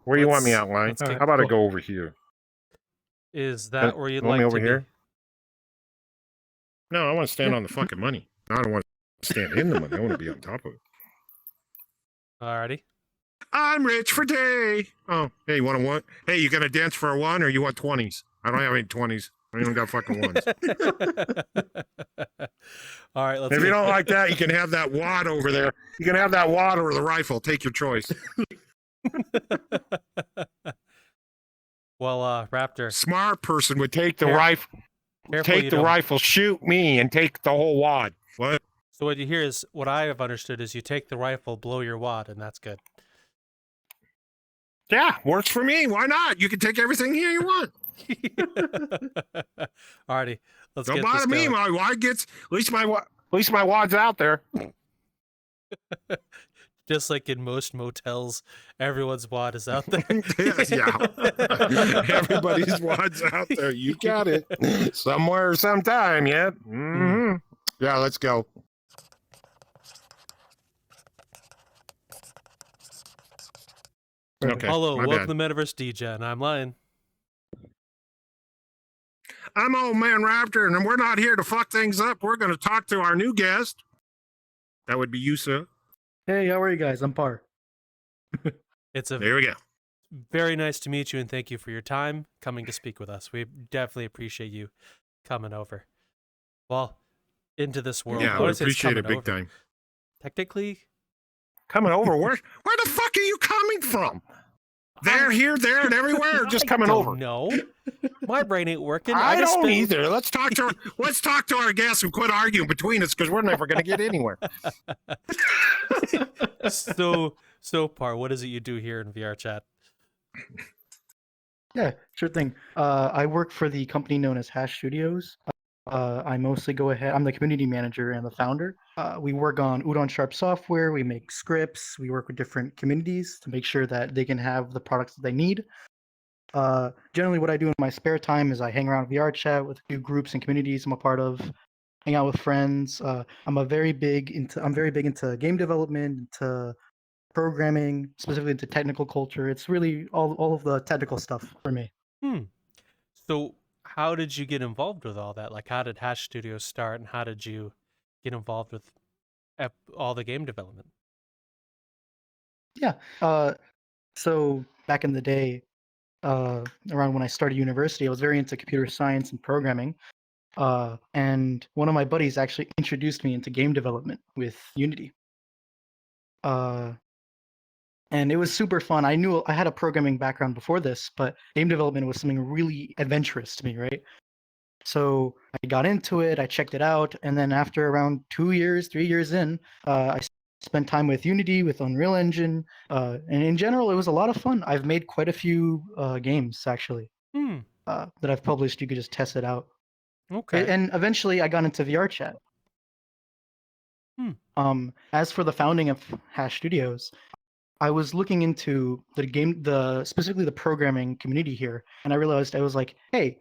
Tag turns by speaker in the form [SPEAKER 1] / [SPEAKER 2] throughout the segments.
[SPEAKER 1] Where do you want me outlined?
[SPEAKER 2] let's
[SPEAKER 1] How
[SPEAKER 2] get
[SPEAKER 1] about I
[SPEAKER 2] cool.
[SPEAKER 1] go over here?
[SPEAKER 2] Is that where you'd
[SPEAKER 1] Want
[SPEAKER 2] like
[SPEAKER 1] me
[SPEAKER 2] to
[SPEAKER 1] over
[SPEAKER 2] be?
[SPEAKER 1] here? No, I want to stand on the fucking money. I don't want to stand in the money. I want to be on top of it.
[SPEAKER 2] Alrighty.
[SPEAKER 1] I'm rich for day. Oh, hey, you want a one? Hey, you gonna dance for a one or you want 20s? I don't have any 20s. I don't got fucking ones.
[SPEAKER 2] All right, let's
[SPEAKER 1] If you don't like that, you can have that wad over there. You can have that wad or the rifle. Take your choice.
[SPEAKER 2] Well, Raptor.
[SPEAKER 1] Smart person would take the rifle. Take the rifle, shoot me, and take the whole wad. What?
[SPEAKER 2] So what you hear is, what I have understood is you take the rifle, blow your wad, and that's good.
[SPEAKER 1] Yeah, works for me. Why not? You can take everything here you want.
[SPEAKER 2] Alrighty, let's
[SPEAKER 1] Don't
[SPEAKER 2] get
[SPEAKER 1] bother
[SPEAKER 2] this
[SPEAKER 1] me.
[SPEAKER 2] going.
[SPEAKER 1] My wad gets at least my wad's out there.
[SPEAKER 2] Just like in most motels, everyone's wad is out there.
[SPEAKER 1] Yeah. Everybody's wad's out there. You got it. Somewhere, sometime, yeah. Mm-hmm. Yeah, let's go. Okay.
[SPEAKER 2] Hello,
[SPEAKER 1] my
[SPEAKER 2] welcome
[SPEAKER 1] bad.
[SPEAKER 2] to Metaverse Degen. I'm Lion.
[SPEAKER 1] I'm Old Man Raptor, and we're not here to fuck things up. We're going to talk to our new guest. That would be you, sir.
[SPEAKER 3] Hey, how are you guys? I'm Par.
[SPEAKER 1] There we go.
[SPEAKER 2] Very nice to meet you, and thank you for your time coming to speak with us. We definitely appreciate you coming over. Well, into this world.
[SPEAKER 1] Yeah, I would appreciate it big time.
[SPEAKER 2] Technically,
[SPEAKER 1] coming over? Where the fuck are you coming from? There, here, there, and everywhere, or just coming over?
[SPEAKER 2] No, my brain ain't working.
[SPEAKER 1] I don't either. Let's talk to our guests and quit arguing between us because we're never going to get anywhere.
[SPEAKER 2] So Par, what is it you do here in Vrchat?
[SPEAKER 3] Yeah, sure thing. I work for the company known as hashstudios. I mostly go ahead. I'm the community manager and the founder. We work on Udon Sharp software. We make scripts. We work with different communities to make sure that they can have the products that they need. Generally, what I do in my spare time is I hang around Vrchat with a few groups and communities I'm a part of. Hang out with friends. I'm very big into game development, into programming, specifically into technical culture. It's really all of the technical stuff for me.
[SPEAKER 2] So how did you get involved with all that? Like, how did hashstudios start, and how did you get involved with all the game development?
[SPEAKER 3] Yeah. So back in the day, around when I started university, I was very into computer science and programming. And one of my buddies actually introduced me into game development with Unity. And it was super fun. I knew I had a programming background before this, but game development was something really adventurous to me, right? So I got into it, I checked it out, and then after around 3 years in, I spent time with Unity, with Unreal Engine, and in general, it was a lot of fun. I've made quite a few games, actually, that I've published. You could just test it out.
[SPEAKER 2] Okay.
[SPEAKER 3] And eventually, I got into Vrchat. As for the founding of hashstudios, I was looking into specifically the programming community here, and I realized I was like, hey,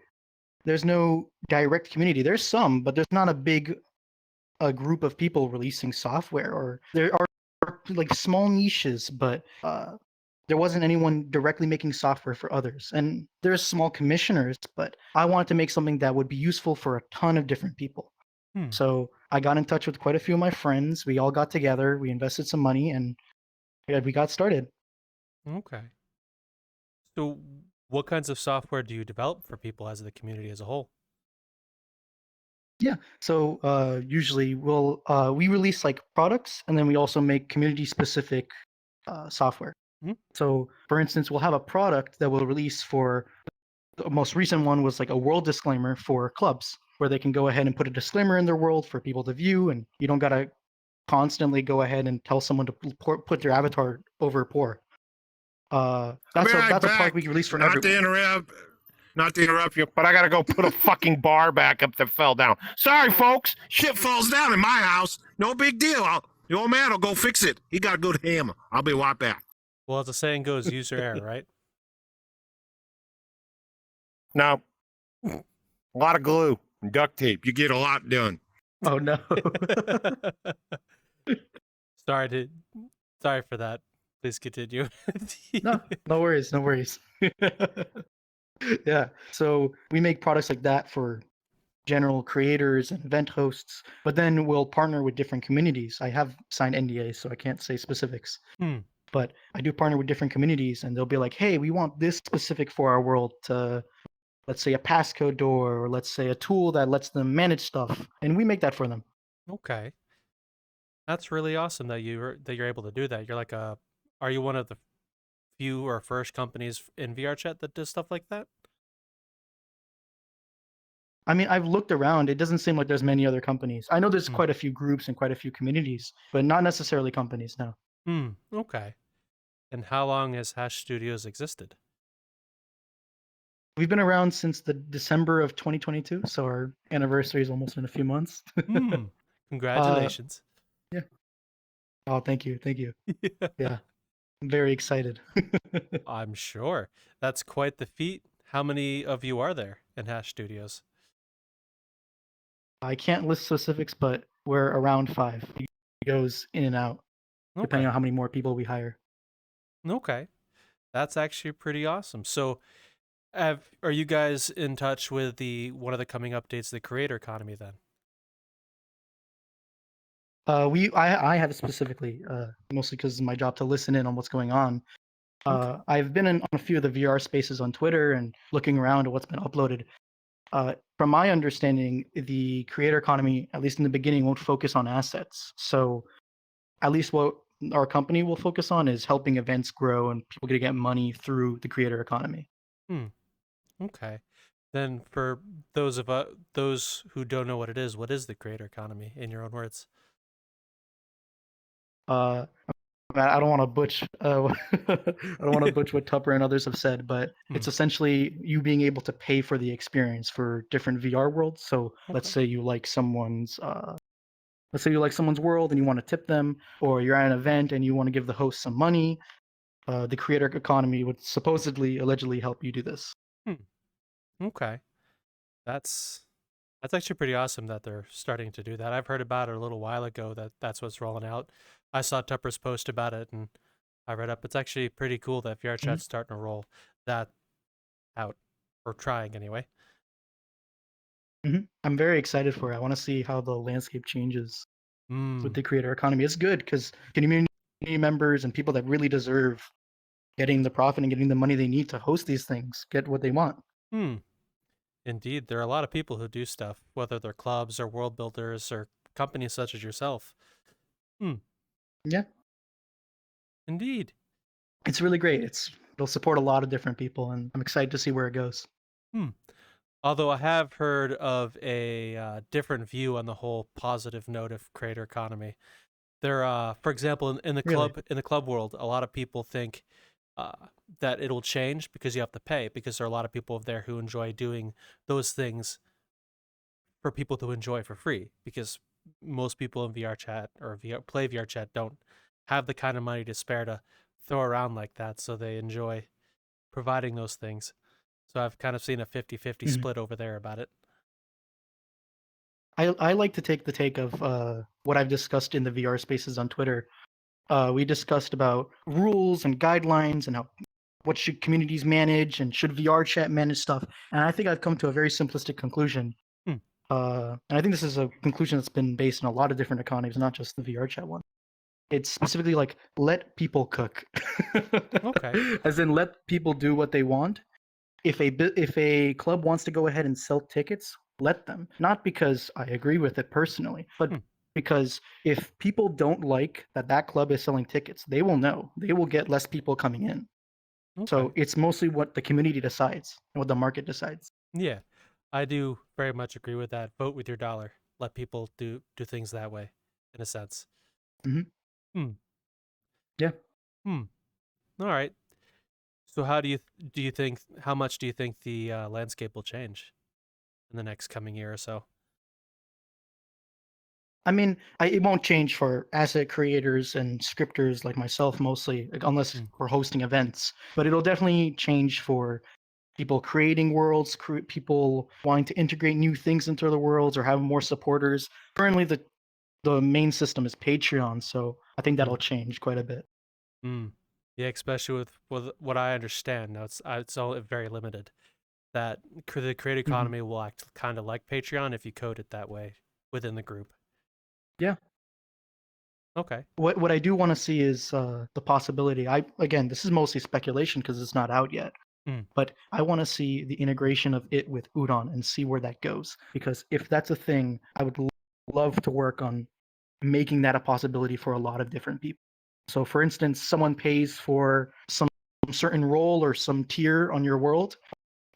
[SPEAKER 3] there's no direct community. There's some, but there's not a big group of people releasing software, or there are like small niches, but there wasn't anyone directly making software for others. And there's small commissioners, but I wanted to make something that would be useful for a ton of different people. So I got in touch with quite a few of my friends. We all got together, we invested some money, and we got started.
[SPEAKER 2] Okay. So what kinds of software do you develop for people as the community as a whole?
[SPEAKER 3] Yeah. So usually we release like products, and then we also make community specific software. So for instance, we'll have a product that we'll release for the most recent one was like a world disclaimer for clubs, where they can go ahead and put a disclaimer in their world for people to view, and you don't gotta constantly go ahead and tell someone to put their avatar over poor. That's a product we can release for everyone.
[SPEAKER 1] Not to interrupt you, but I gotta go put a fucking bar back up that fell down. Sorry, folks. Shit falls down in my house. No big deal. The old man will go fix it. He got a good hammer. I'll be right back.
[SPEAKER 2] Well, as the saying goes, use your error, right?
[SPEAKER 1] No. A lot of glue and duct tape. You get a lot done.
[SPEAKER 3] Oh no.
[SPEAKER 2] Sorry for that. Please continue.
[SPEAKER 3] No, no worries, no worries. Yeah, so we make products like that for general creators and event hosts, but then we'll partner with different communities. I have signed NDAs, so I can't say specifics,
[SPEAKER 2] Hmm.
[SPEAKER 3] but I do partner with different communities, and they'll be like, "Hey, we want this specific for our world to, let's say, a passcode door, or let's say a tool that lets them manage stuff," and we make that for them.
[SPEAKER 2] Okay. That's really awesome that you're able to do that. Are you one of the few or first companies in VRChat that does stuff like that?
[SPEAKER 3] I mean, I've looked around. It doesn't seem like there's many other companies. I know there's
[SPEAKER 2] Hmm.
[SPEAKER 3] quite a few groups and quite a few communities, but not necessarily companies, no.
[SPEAKER 2] Okay. And how long has Hash Studios existed?
[SPEAKER 3] We've been around since the December of 2022, so our anniversary is almost in a few months.
[SPEAKER 2] Hmm.
[SPEAKER 3] Uh,
[SPEAKER 2] Congratulations.
[SPEAKER 3] yeah. Oh, thank you, thank you. Yeah, I'm very excited.
[SPEAKER 2] I'm sure. That's quite the feat. How many of you are there in Hash Studios?
[SPEAKER 3] I can't list specifics, but we're around 5. It goes in and out depending
[SPEAKER 2] Okay.
[SPEAKER 3] on how many more people we hire.
[SPEAKER 2] Okay. That's actually pretty awesome. So, are you guys in touch with the one of the coming updates, the creator economy then?
[SPEAKER 3] I have specifically, mostly because it's my job to listen in on what's going on.
[SPEAKER 2] Okay.
[SPEAKER 3] I've been on a few of the VR spaces on Twitter and looking around at what's been uploaded. From my understanding, the creator economy, at least in the beginning, won't focus on assets. So at least what our company will focus on is helping events grow and people get money through the creator economy.
[SPEAKER 2] Hmm. Okay. Then for those who don't know what is the creator economy in your own words?
[SPEAKER 3] Uh, I don't want to butch. I don't want to butch what Tupper and others have said, but
[SPEAKER 2] Hmm.
[SPEAKER 3] it's essentially you being able to pay for the experience for different VR worlds. So let's
[SPEAKER 2] Okay.
[SPEAKER 3] say you like let's say you like someone's world and you want to tip them, or you're at an event and you want to give the host some money. The creator economy would supposedly, allegedly help you do this.
[SPEAKER 2] Hmm. Okay. That's that's actually pretty awesome that they're starting to do that. I've heard about it a little while ago that that's what's rolling out. I saw Tupper's post about it and I read up. It's actually pretty cool that
[SPEAKER 3] Mhm,
[SPEAKER 2] VRChat's starting to roll that out, or trying anyway.
[SPEAKER 3] I'm very excited for it. I want to see how the landscape changes with
[SPEAKER 2] Hmm.
[SPEAKER 3] the creator economy. It's good because community members and people that really deserve getting the profit and getting the money they need to host these things get what they want.
[SPEAKER 2] Hmm. Indeed, there are a lot of people who do stuff, whether they're clubs or world builders or companies such as yourself. Hmm.
[SPEAKER 3] Yeah,
[SPEAKER 2] Indeed.
[SPEAKER 3] it's really great. It'll support a lot of different people, and I'm excited to see where it goes.
[SPEAKER 2] Hmm. Although I have heard of a different view on the whole positive note of creator economy. For example,
[SPEAKER 3] Really.
[SPEAKER 2] in the club world, a lot of people think uh, that it'll change because you have to pay, because there are a lot of people there who enjoy doing those things for people to enjoy for free, because most people in VR chat or play VR chat don't have the kind of money to spare to throw around like that, so they enjoy providing those things. So I've kind of seen a 50-50
[SPEAKER 3] Mhm.
[SPEAKER 2] split over there about it.
[SPEAKER 3] I like to take the take of what I've discussed in the VR spaces on Twitter. We discussed about rules and guidelines and how what should communities manage and should VR chat manage stuff. And I think I've come to a very simplistic conclusion.
[SPEAKER 2] Hmm.
[SPEAKER 3] And I think this is a conclusion that's been based in a lot of different economies, not just the VR chat one. It's specifically like let people cook,
[SPEAKER 2] Okay.
[SPEAKER 3] as in let people do what they want. If a club wants to go ahead and sell tickets, let them. Not because I agree with it personally, but
[SPEAKER 2] Hmm.
[SPEAKER 3] because if people don't like that club is selling tickets, they will know. They will get less people coming in.
[SPEAKER 2] Okay.
[SPEAKER 3] So it's mostly what the community decides and what the market decides.
[SPEAKER 2] Yeah, I do very much agree with that. Vote with your dollar. Let people do things that way, in a sense.
[SPEAKER 3] Hmm.
[SPEAKER 2] Hmm.
[SPEAKER 3] Yeah.
[SPEAKER 2] Hmm. All right. So do you think how much do you think the landscape will change in the next coming year or so?
[SPEAKER 3] I mean, it won't change for asset creators and scripters like myself mostly, like, unless
[SPEAKER 2] Hmm.
[SPEAKER 3] we're hosting events. But it'll definitely change for people creating worlds, people wanting to integrate new things into the worlds or have more supporters. Currently, the main system is Patreon, so I think
[SPEAKER 2] Hmm.
[SPEAKER 3] that'll change quite a bit.
[SPEAKER 2] Hmm. Yeah, especially with what I understand. Now it's all very limited. That the creator
[SPEAKER 3] Hmm.
[SPEAKER 2] economy will act kind of like Patreon if you code it that way within the group.
[SPEAKER 3] Yeah.
[SPEAKER 2] Okay.
[SPEAKER 3] What I do want to see is the possibility. Again, this is mostly speculation because it's not out yet.
[SPEAKER 2] Mm.
[SPEAKER 3] But I want to see the integration of it with Udon and see where that goes. Because if that's a thing, I would love to work on making that a possibility for a lot of different people. So, for instance, someone pays for some certain role or some tier on your world.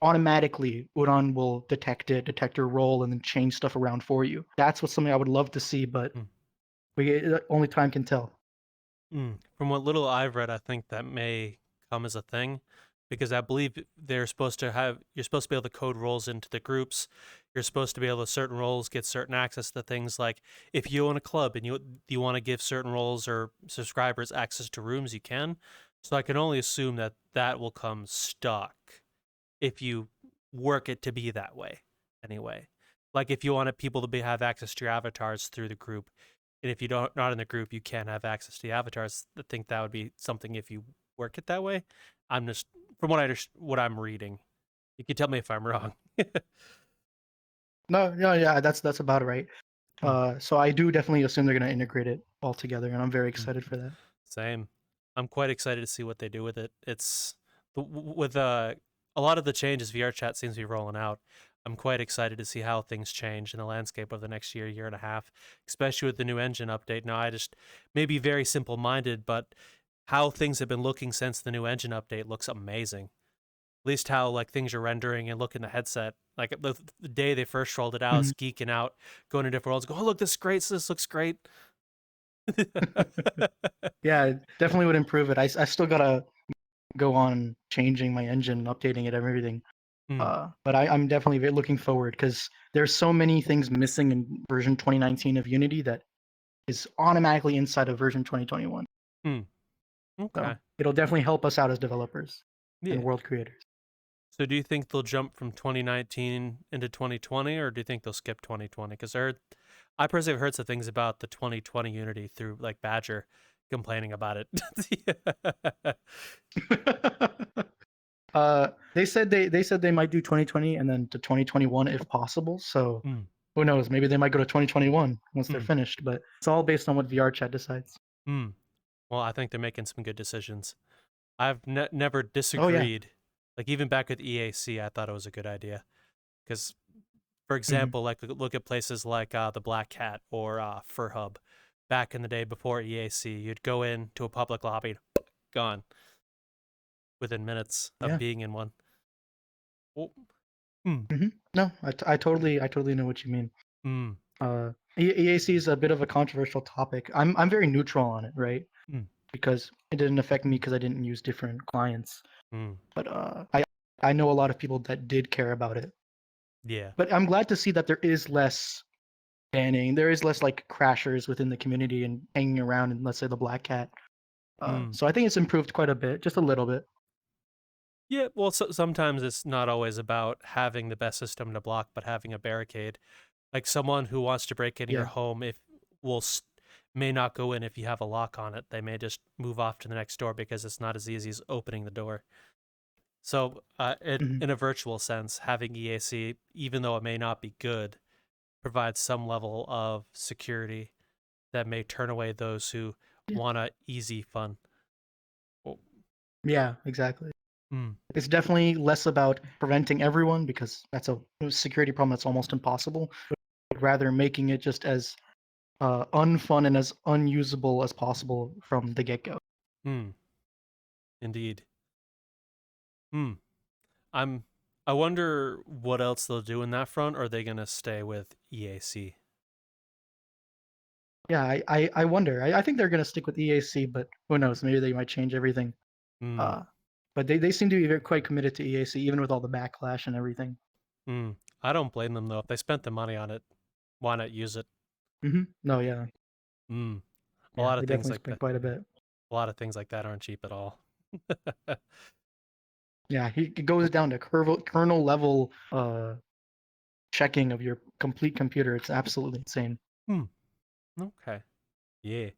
[SPEAKER 3] Automatically, Udon will detect your role, and then change stuff around for you. That's what something I would love to see, but
[SPEAKER 2] Mm.
[SPEAKER 3] only time can tell.
[SPEAKER 2] From what little I've read, I think that may come as a thing because I believe you're supposed to be able to code roles into the groups. You're supposed to be able to certain roles get certain access to things like if you own a club and you want to give certain roles or subscribers access to rooms, you can. So I can only assume that that will come stock if you work it to be that way anyway. Like if you wanted people to have access to your avatars through the group, and if you don't not in the group, you can't have access to the avatars. I think that would be something if you work it that way. I'm just from what I'm reading. You can tell me if I'm wrong.
[SPEAKER 3] No, no, yeah, that's about right.
[SPEAKER 2] Hmm.
[SPEAKER 3] So I do definitely assume they're going to integrate it all together, and I'm very
[SPEAKER 2] Hmm.
[SPEAKER 3] excited for that.
[SPEAKER 2] Same. I'm quite excited to see what they do with it. It's with a lot of the changes Vrchat seems to be rolling out. I'm quite excited to see how things change in the landscape of the next year and a half, especially with the new engine update. Now, I just may be very simple minded, but how things have been looking since the new engine update looks amazing. At least how like things are rendering and look in the headset. Like the day they first rolled it out, I
[SPEAKER 3] Mhm.
[SPEAKER 2] was geeking out, going to different worlds, go, oh look, this is great, this looks great.
[SPEAKER 3] Yeah, it definitely would improve it. I still gotta go on changing my engine, updating it, and everything.
[SPEAKER 2] Hmm.
[SPEAKER 3] But I'm definitely looking forward because there's so many things missing in version 2019 of Unity that is automatically inside of version 2021.
[SPEAKER 2] Hmm.
[SPEAKER 3] So
[SPEAKER 2] Okay.
[SPEAKER 3] it'll definitely help us out as developers and
[SPEAKER 2] Yeah.
[SPEAKER 3] world creators.
[SPEAKER 2] So do you think they'll jump from 2019 into 2020, or do you think they'll skip 2020? Because I personally have heard some things about the 2020 Unity through like Badger complaining about it.
[SPEAKER 3] They said they might do 2020 and then to 2021 if possible. So
[SPEAKER 2] Hmm.
[SPEAKER 3] who knows? Maybe they might go to 2021 once they're
[SPEAKER 2] Hmm.
[SPEAKER 3] finished. But it's all based on what VRChat decides.
[SPEAKER 2] Hmm. Well, I think they're making some good decisions. I've never
[SPEAKER 3] Oh yeah.
[SPEAKER 2] disagreed. Like even back with EAC, I thought it was a good idea. Because, for
[SPEAKER 3] Hmm.
[SPEAKER 2] example, like look at places like the Black Cat or Furhub. Back in the day before EAC, you'd go into a public lobby, gone within minutes of
[SPEAKER 3] Yeah.
[SPEAKER 2] being in one. Oh, hmm,
[SPEAKER 3] No, I totally know what you mean.
[SPEAKER 2] hmm,
[SPEAKER 3] EAC is a bit of a controversial topic. I'm very neutral on it, right?
[SPEAKER 2] hmm,
[SPEAKER 3] Because it didn't affect me because I didn't use different clients.
[SPEAKER 2] hmm.
[SPEAKER 3] But I know a lot of people that did care about it.
[SPEAKER 2] Yeah.
[SPEAKER 3] But I'm glad to see that there is less banning. There is less like crashers within the community and hanging around in, let's say, the Black Cat.
[SPEAKER 2] Hmm.
[SPEAKER 3] So I think it's improved quite a bit, just a little bit.
[SPEAKER 2] Yeah, well, sometimes it's not always about having the best system to block, but having a barricade. Like someone who wants to break into your
[SPEAKER 3] Yeah.
[SPEAKER 2] home, if will may not go in if you have a lock on it. They may just move off to the next door because it's not as easy as opening the door. So,
[SPEAKER 3] Hmm.
[SPEAKER 2] in a virtual sense, having EAC, even though it may not be good, provides some level of security that may turn away those who
[SPEAKER 3] Yeah.
[SPEAKER 2] want a easy fun. Oh,
[SPEAKER 3] Yeah, exactly.
[SPEAKER 2] hmm,
[SPEAKER 3] It's definitely less about preventing everyone because that's a security problem that's almost impossible, but rather making it just as unfun and as unusable as possible from the get go.
[SPEAKER 2] hmm, indeed. Hmm. I'm. I wonder what else they'll do in that front. Or are they gonna stay with EAC?
[SPEAKER 3] Yeah, I wonder. I think they're going to stick with EAC, but who knows? Maybe they might change everything.
[SPEAKER 2] Hmm.
[SPEAKER 3] Uh, but they seem to be quite committed to EAC, even with all the backlash and everything.
[SPEAKER 2] Hmm. I don't blame them though. If they spent the money on it, why not use it?
[SPEAKER 3] No, yeah,
[SPEAKER 2] Hmm. A
[SPEAKER 3] yeah,
[SPEAKER 2] lot of
[SPEAKER 3] they
[SPEAKER 2] things
[SPEAKER 3] definitely
[SPEAKER 2] like
[SPEAKER 3] spent
[SPEAKER 2] that.
[SPEAKER 3] quite a bit.
[SPEAKER 2] A lot of things like that aren't cheap at all.
[SPEAKER 3] Yeah, it goes down to kernel level checking of your complete computer. It's absolutely insane.
[SPEAKER 2] Hmm. Okay. Yeah.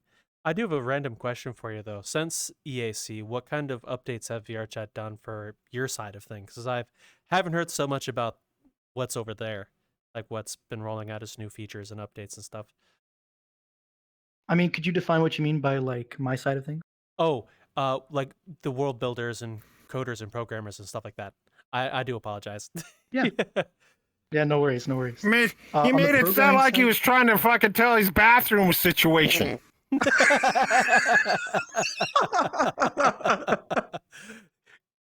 [SPEAKER 2] I do have a random question for you though. Since EAC, what kind of updates have VRChat done for your side of things? Because I haven't heard so much about what's over there, like what's been rolling out as new features and updates and stuff.
[SPEAKER 3] I mean, could you define what you mean by like my side of things?
[SPEAKER 2] Oh, like the world builders and coders and programmers and stuff like that. I do apologize.
[SPEAKER 3] Yeah. Yeah, no worries, no worries.
[SPEAKER 1] He made
[SPEAKER 3] On the
[SPEAKER 1] it sound
[SPEAKER 3] programming
[SPEAKER 1] like he
[SPEAKER 3] side-
[SPEAKER 1] was trying to fucking tell his bathroom situation.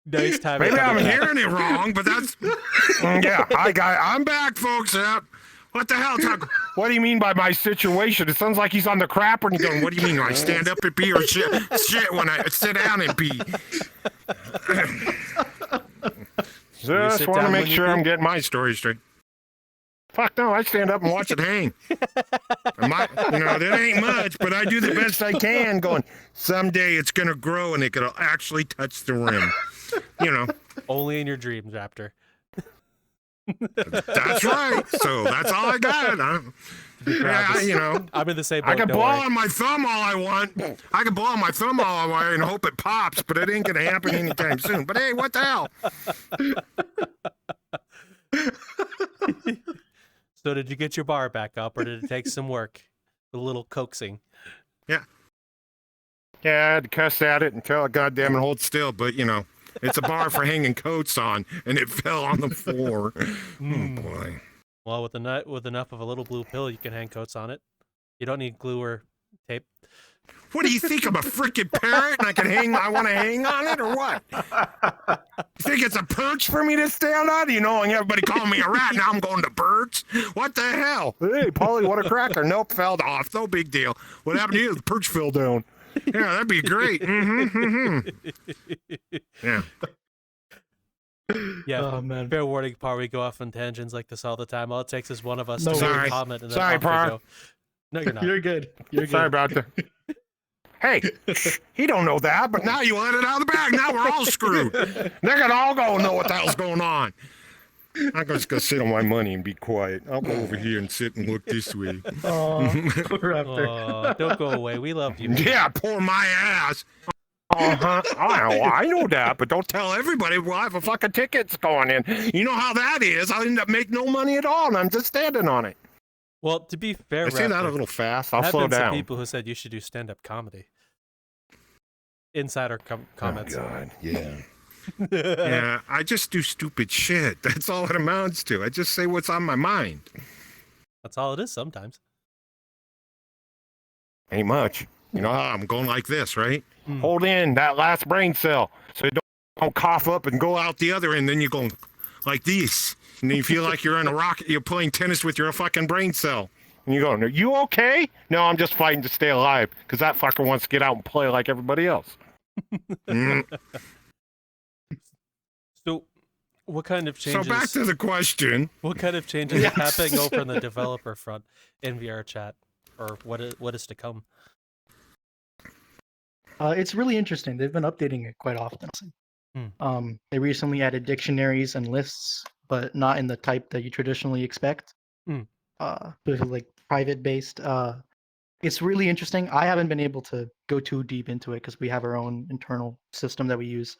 [SPEAKER 2] Nice time.
[SPEAKER 1] Maybe I'm hearing it wrong, but that's yeah. I'm back, folks. Yep. What the hell? What do you mean by my situation? It sounds like he's on the crapper and he's going, what do you mean? I stand up and pee or shit when I sit down and pee? Just
[SPEAKER 2] sit
[SPEAKER 1] want to
[SPEAKER 2] down
[SPEAKER 1] make
[SPEAKER 2] when you
[SPEAKER 1] sure I'm
[SPEAKER 2] pee?
[SPEAKER 1] getting my story straight. Fuck no, I stand up and watch it hang. That ain't much, but I do the best I can going, someday it's going to grow and it could actually touch the rim.
[SPEAKER 2] Only in your dreams, Raptor.
[SPEAKER 1] That's right. So that's all I got.
[SPEAKER 2] proud, I'm in the same boat.
[SPEAKER 1] I can
[SPEAKER 2] don't
[SPEAKER 1] blow
[SPEAKER 2] worry.
[SPEAKER 1] on my thumb all I want. I can blow on my thumb all I want and hope it pops, but it ain't going to happen anytime soon. But hey, what the hell?
[SPEAKER 2] So did you get your bar back up, or did it take some work? A little coaxing.
[SPEAKER 1] Yeah, I had to cuss at it until it goddamn it hold still, but it's a bar for hanging coats on, and it fell on the floor. Oh boy.
[SPEAKER 2] Well, with enough of a little blue pill, you can hang coats on it. You don't need glue or tape.
[SPEAKER 1] What do you think? I'm a freaking parrot and I want to hang on it or what? You think it's a perch for me to stand on? And everybody calling me a rat. Now I'm going to birds. What the hell? Hey, Polly, what a cracker. Nope, fell off. No big deal. What happened to you? The perch fell down. Yeah, that'd be great. Yeah.
[SPEAKER 2] Yeah.
[SPEAKER 3] Oh man.
[SPEAKER 2] Fair warning, Par, we go off on tangents like this all the time. All it takes is one of us
[SPEAKER 3] No
[SPEAKER 2] to make
[SPEAKER 1] worries.
[SPEAKER 2] a comment and then
[SPEAKER 1] Sorry,
[SPEAKER 2] off we
[SPEAKER 1] Par.
[SPEAKER 2] go. No, you're not.
[SPEAKER 3] You're good. You're good.
[SPEAKER 1] Sorry about that. Hey, he don't know that, but now you let it out of the bag. Now we're all screwed. They're going to all go know what the hell's going on. I'm just going to sit on my money and be quiet. I'll go over here and sit and look this way.
[SPEAKER 3] Oh, poor Raptor.
[SPEAKER 2] Oh, don't go away. We love you.
[SPEAKER 1] Yeah, pour my ass. Uh-huh. I know that, but don't tell everybody we'll have a fucking tickets going in. You know how that is. I'll end up making no money at all, and I'm just standing on it.
[SPEAKER 2] Well, to be fair,
[SPEAKER 1] I say that a
[SPEAKER 2] Raptor,
[SPEAKER 1] little fast.
[SPEAKER 2] there
[SPEAKER 1] I'll
[SPEAKER 2] have
[SPEAKER 1] slow
[SPEAKER 2] been some
[SPEAKER 1] down.
[SPEAKER 2] people who said you should do stand-up comedy. Insider comments.
[SPEAKER 1] Oh, God, yeah. Yeah, I just do stupid shit. That's all it amounts to. I just say what's on my mind.
[SPEAKER 2] That's all it is sometimes.
[SPEAKER 1] Ain't much. You know how I'm going like this, right?
[SPEAKER 2] Mm.
[SPEAKER 1] Hold in that last brain cell so you don't cough up and go out the other end. Then you go like this. And then you feel like you're in a rocket. You're playing tennis with your fucking brain cell. And you go, are you okay? No, I'm just fighting to stay alive because that fucker wants to get out and play like everybody else.
[SPEAKER 2] So, what kind of
[SPEAKER 1] So
[SPEAKER 2] changes?
[SPEAKER 1] back to the question.
[SPEAKER 2] What kind of changes
[SPEAKER 3] Yes.
[SPEAKER 2] are happening over on the developer front in VRChat, or what is to come?
[SPEAKER 3] It's really interesting. They've been updating it quite often. They recently added dictionaries and lists, but not in the type that you traditionally expect. Like private based. It's really interesting. I haven't been able to go too deep into it because we have our own internal system that we use.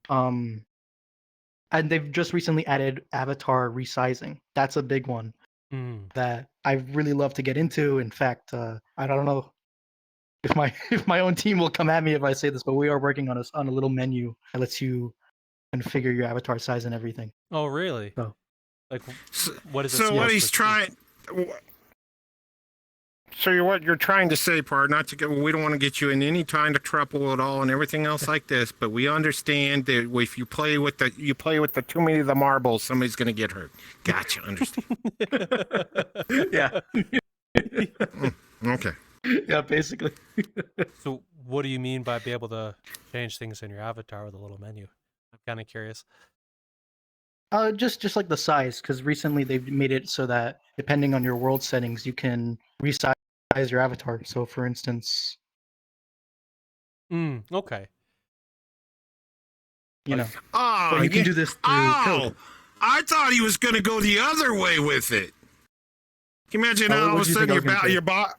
[SPEAKER 3] And they've just recently added avatar resizing. That's a big one that I really love to get into. In fact, I don't know if my own team will come at me if I say this, but we are working on a little menu that lets you configure your avatar size and everything.
[SPEAKER 2] Oh, really?
[SPEAKER 3] Oh.
[SPEAKER 2] Like, what is it?
[SPEAKER 1] So what he's trying. So what you're trying to say, Part, not to get, we don't want to get you in any kind of trouble at all and everything else like this, but we understand that if you play with the too many of the marbles, somebody's going to get hurt. Gotcha, understand.
[SPEAKER 3] Yeah.
[SPEAKER 1] Okay.
[SPEAKER 3] Yeah, basically.
[SPEAKER 2] So, what do you mean by be able to change things in your avatar with a little menu? I'm kind of curious.
[SPEAKER 3] Just like the size, because recently they've made it so that depending on your world settings, you can resize your avatar. So, for instance,
[SPEAKER 2] Okay.
[SPEAKER 3] you know,
[SPEAKER 1] Oh,
[SPEAKER 3] but you can do this through code.
[SPEAKER 1] I thought he was going to go the other way with it. Can you imagine
[SPEAKER 3] Oh,
[SPEAKER 1] all of
[SPEAKER 3] what
[SPEAKER 1] a
[SPEAKER 3] do you think
[SPEAKER 1] sudden
[SPEAKER 3] I was gonna say?
[SPEAKER 1] your bot?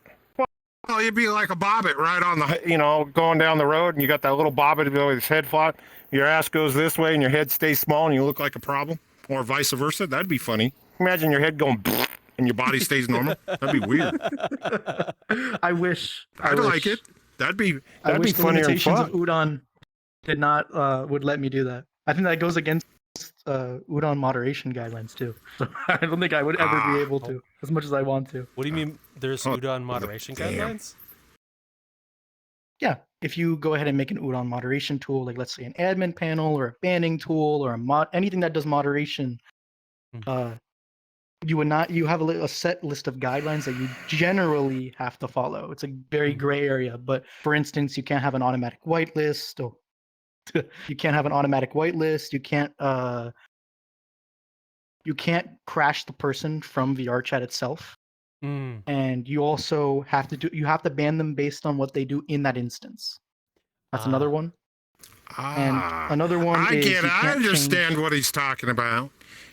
[SPEAKER 1] Oh, you'd be like a bobbit right on the, going down the road, and you got that little bobbit with his head flat. Your ass goes this way, and your head stays small, and you look like a problem, or vice versa. That'd be funny. Imagine your head going, and your body stays normal. That'd be weird.
[SPEAKER 3] I wish.
[SPEAKER 1] I'd like it. That'd be
[SPEAKER 3] I wish the
[SPEAKER 1] funnier and
[SPEAKER 3] limitations
[SPEAKER 1] fun.
[SPEAKER 3] of Udon did not would let me do that. I think that goes against Udon moderation guidelines too. So I don't think I would ever be able to, as much as I want to.
[SPEAKER 2] What do you mean? There's Udon moderation guidelines?
[SPEAKER 3] Yeah, if you go ahead and make an Udon moderation tool, like let's say an admin panel or a banning tool or anything that does moderation, you would not. You have a set list of guidelines that you generally have to follow. It's a very gray area, but for instance, you can't have an automatic whitelist, or you can't have an automatic whitelist. You can't crash the person from Vrchat itself. And you also have to ban them based on what they do in that instance. That's another one. And another one
[SPEAKER 1] I
[SPEAKER 3] is
[SPEAKER 1] get it. I understand
[SPEAKER 3] change...
[SPEAKER 1] what he's talking about.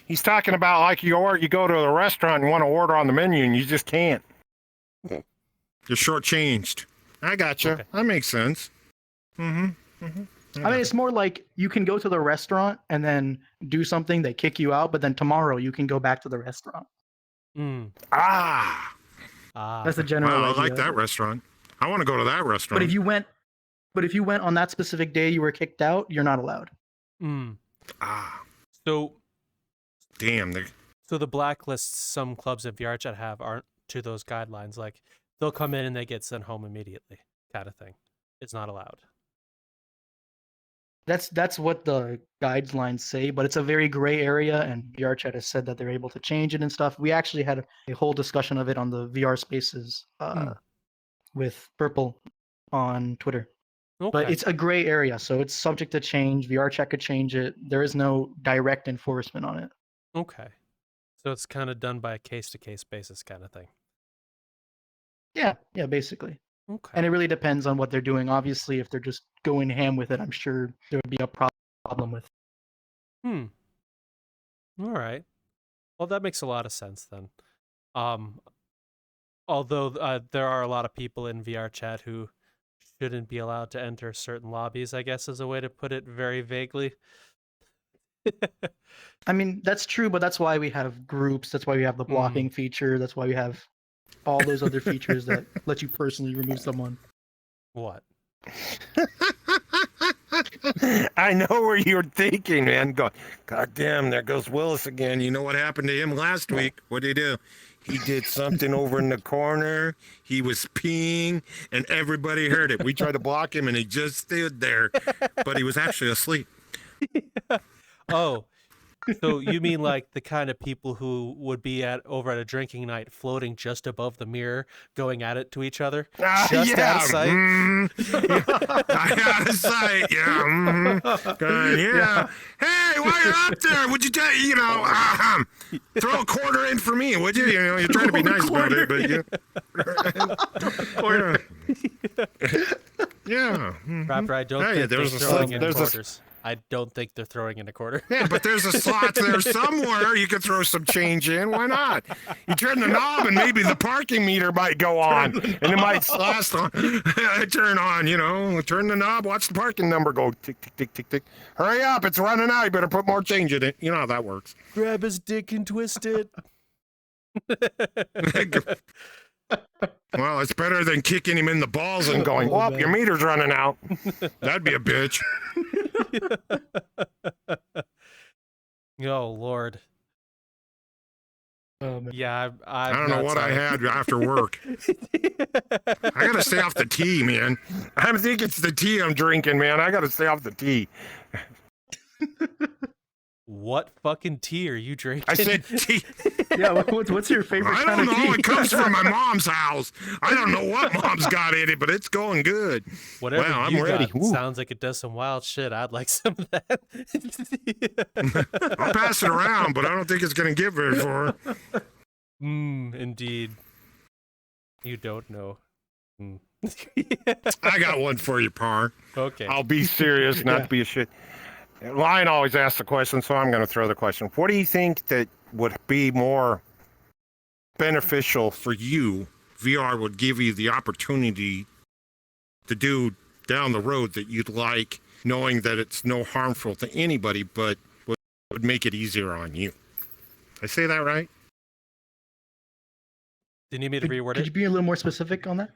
[SPEAKER 1] He's talking about like you go to a restaurant and want to order on the menu and you just can't. You're shortchanged. I got you. Okay. That makes sense. I mean,
[SPEAKER 3] it's more like you can go to the restaurant and then do something, they kick you out, but then tomorrow you can go back to the restaurant. That's the general idea.
[SPEAKER 1] I like that restaurant. I want to go to that restaurant.
[SPEAKER 3] But if you went on that specific day, you were kicked out, you're not allowed.
[SPEAKER 2] So
[SPEAKER 1] damn.
[SPEAKER 2] So the blacklists some clubs at VRChat have aren't to those guidelines. Like they'll come in and they get sent home immediately, kind of thing. It's not allowed.
[SPEAKER 3] That's what the guidelines say, but it's a very gray area, and VRChat has said that they're able to change it and stuff. We actually had a whole discussion of it on the VR Spaces with Purple on Twitter. Okay. But it's a gray area, so it's subject to change. VRChat could change it. There is no direct enforcement on it.
[SPEAKER 2] Okay. So it's kind of done by a case-to-case basis kind of thing.
[SPEAKER 3] Yeah, basically.
[SPEAKER 2] Okay.
[SPEAKER 3] And it really depends on what they're doing. Obviously, if they're just going ham with it, I'm sure there would be a problem with it.
[SPEAKER 2] All right. Well, that makes a lot of sense then. Although there are a lot of people in VRChat who shouldn't be allowed to enter certain lobbies, I guess is a way to put it very vaguely.
[SPEAKER 3] I mean, that's true, but that's why we have groups. That's why we have the blocking feature. That's why we have all those other features that let you personally remove someone.
[SPEAKER 2] What?
[SPEAKER 1] I know where you're thinking, man. God damn, there goes Willis again. You know what happened to him last week? What did he do? He did something over in the corner. He was peeing, and everybody heard it. We tried to block him, and he just stood there, but he was actually asleep.
[SPEAKER 2] Oh, so you mean like the kind of people who would be over at a drinking night floating just above the mirror, going at it to each other? Just out of sight?
[SPEAKER 1] Out of sight, yeah. Hey, while you're up there, would you throw a quarter in for me, would you? You know, you're trying to be nice about it, but yeah.
[SPEAKER 2] Raptor, I don't think they're throwing in quarters. I don't think they're throwing in a quarter.
[SPEAKER 1] Yeah, but there's a slot there somewhere you could throw some change in. Why not? You turn the knob and maybe the parking meter might go on. And it might last on. Turn on, turn the knob, watch the parking number go tick, tick, tick, tick, tick. Hurry up, it's running out. You better put more change in it. You know how that works.
[SPEAKER 2] Grab his dick and twist it.
[SPEAKER 1] Well, it's better than kicking him in the balls and going, your meter's running out. That'd be a bitch.
[SPEAKER 2] Oh, Lord. Yeah,
[SPEAKER 1] I don't know what I had after work. I gotta stay off the tea, man. I think it's the tea I'm drinking, man. I gotta stay off the tea.
[SPEAKER 2] What fucking tea are you drinking?
[SPEAKER 1] I said tea.
[SPEAKER 3] Yeah, what's your favorite kind of tea?
[SPEAKER 1] I don't know. It comes from my mom's house. I don't know what mom's got in it, but it's going good.
[SPEAKER 2] Whatever
[SPEAKER 1] I'm ready.
[SPEAKER 2] Sounds like it does some wild shit. I'd like some of that.
[SPEAKER 1] I'll pass it around, but I don't think it's going to get very far.
[SPEAKER 2] Indeed. You don't know.
[SPEAKER 1] I got one for you, Par.
[SPEAKER 2] Okay.
[SPEAKER 1] I'll be serious, not to be a shit. Lion always asks the question, so I'm going to throw the question. What do you think that would be more beneficial for you VR would give you the opportunity to do down the road that you'd like, knowing that it's no harmful to anybody, but would make it easier on you. I say that right?
[SPEAKER 2] Do you need me to reword
[SPEAKER 3] Could
[SPEAKER 2] it?
[SPEAKER 3] you be a little more specific on that?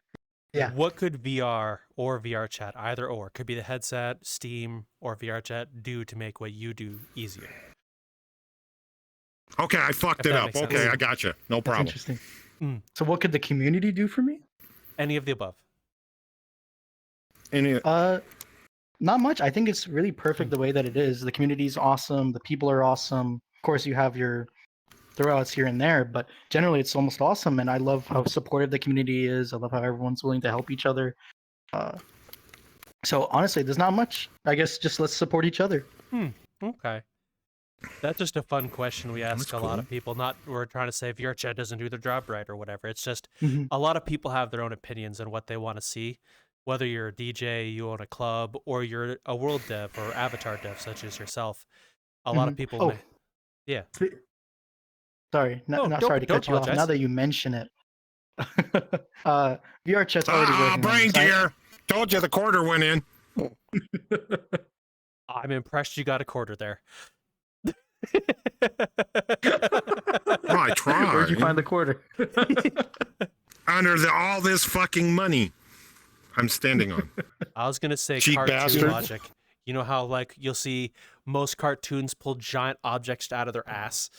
[SPEAKER 3] Yeah.
[SPEAKER 2] What could VR or VRChat, either or, could be the headset, Steam, or VRChat, do to make what you do easier?
[SPEAKER 1] Okay, I fucked
[SPEAKER 2] If
[SPEAKER 1] it
[SPEAKER 2] that
[SPEAKER 1] up.
[SPEAKER 2] makes sense.
[SPEAKER 1] Okay, I gotcha. No
[SPEAKER 3] That's
[SPEAKER 1] problem.
[SPEAKER 3] interesting.
[SPEAKER 2] Mm.
[SPEAKER 3] So what could the community do for me?
[SPEAKER 2] Any of the above.
[SPEAKER 1] Any,
[SPEAKER 3] Not much. I think it's really perfect the way that it is. The community is awesome. The people are awesome. Of course, you have your throwouts here and there, but generally it's almost awesome. And I love how supportive the community is. I love how everyone's willing to help each other. So honestly, there's not much. I guess just let's support each other.
[SPEAKER 2] Okay. That's just a fun question we ask
[SPEAKER 1] That's
[SPEAKER 2] a lot
[SPEAKER 1] cool.
[SPEAKER 2] of people. Not we're trying to say VRChat doesn't do their job right or whatever. It's just
[SPEAKER 3] Mhm.
[SPEAKER 2] a lot of people have their own opinions on what they want to see. Whether you're a DJ, you own a club, or you're a world dev or avatar dev, such as yourself. A lot of
[SPEAKER 3] Mhm.
[SPEAKER 2] people
[SPEAKER 3] Oh.
[SPEAKER 2] may... Yeah.
[SPEAKER 3] Sorry,
[SPEAKER 2] No,
[SPEAKER 3] not
[SPEAKER 2] don't-
[SPEAKER 3] sorry to
[SPEAKER 2] don't
[SPEAKER 3] cut you off. Now
[SPEAKER 2] apologize.
[SPEAKER 3] that you mention it, VR chat's already working. on
[SPEAKER 1] brain
[SPEAKER 3] this.
[SPEAKER 1] gear. Told you the quarter went in.
[SPEAKER 2] I'm impressed you got a quarter there.
[SPEAKER 1] Well, I tried.
[SPEAKER 3] Where'd you find the quarter?
[SPEAKER 1] Under all this fucking money I'm standing on.
[SPEAKER 2] I was gonna say
[SPEAKER 1] Cheap
[SPEAKER 2] cartoon
[SPEAKER 1] bastard.
[SPEAKER 2] logic. You know how like you'll see most cartoons pull giant objects out of their ass.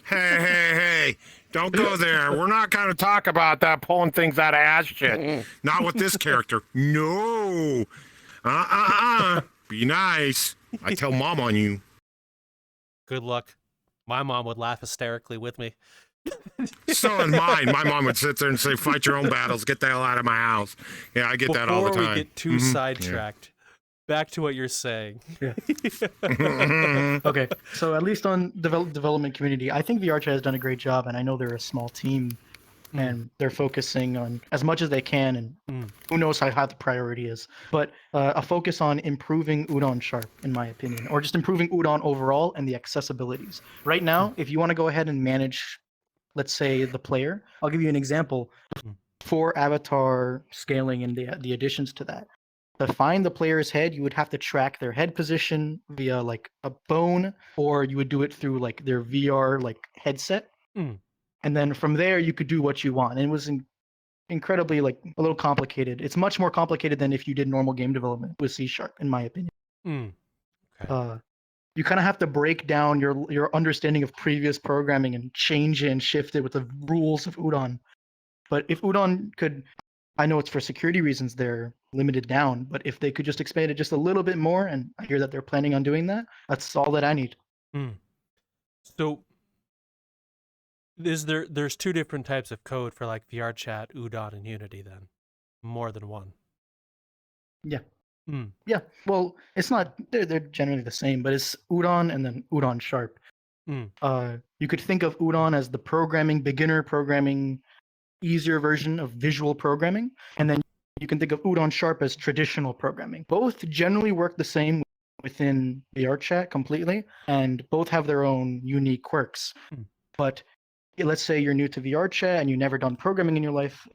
[SPEAKER 1] Hey, don't go there. We're not going to talk about that pulling things out of ass shit. Not with this character. No. Be nice. I tell mom on you.
[SPEAKER 2] Good luck. My mom would laugh hysterically with me.
[SPEAKER 1] So in mine, my mom would sit there and say, fight your own battles. Get the hell out of my house. Yeah, I get that all the
[SPEAKER 2] Before
[SPEAKER 1] time.
[SPEAKER 2] we get too
[SPEAKER 1] Mhm.
[SPEAKER 2] sidetracked, back to what you're saying.
[SPEAKER 3] Okay, so at least on development community, I think VRChat has done a great job, and I know they're a small team, and they're focusing on as much as they can, and who knows how high the priority is. But a focus on improving Udon Sharp, in my opinion, or just improving Udon overall and the accessibilities. Right now, if you want to go ahead and manage, let's say, the player, I'll give you an example. For avatar scaling and the additions to that. To find the player's head, you would have to track their head position via like a bone, or you would do it through like their VR like headset.
[SPEAKER 2] Mm.
[SPEAKER 3] And then from there, you could do what you want. And it was incredibly like a little complicated. It's much more complicated than if you did normal game development with C#, in my opinion.
[SPEAKER 2] Okay.
[SPEAKER 3] You kind of have to break down your understanding of previous programming and change it and shift it with the rules of Udon. But if Udon could, I know it's for security reasons they're limited down, but if they could just expand it just a little bit more, and I hear that they're planning on doing that, that's all that I need.
[SPEAKER 2] So there's two different types of code for like VRChat, Udon, and Unity then? More than one.
[SPEAKER 3] Yeah. Yeah. Well, it's not they're generally the same, but it's Udon and then Udon Sharp. You could think of Udon as the beginner programming, easier version of visual programming, and then you can think of Udon Sharp as traditional programming. Both generally work the same within VRChat completely, and both have their own unique quirks. But let's say you're new to VRChat and you've never done programming in your life,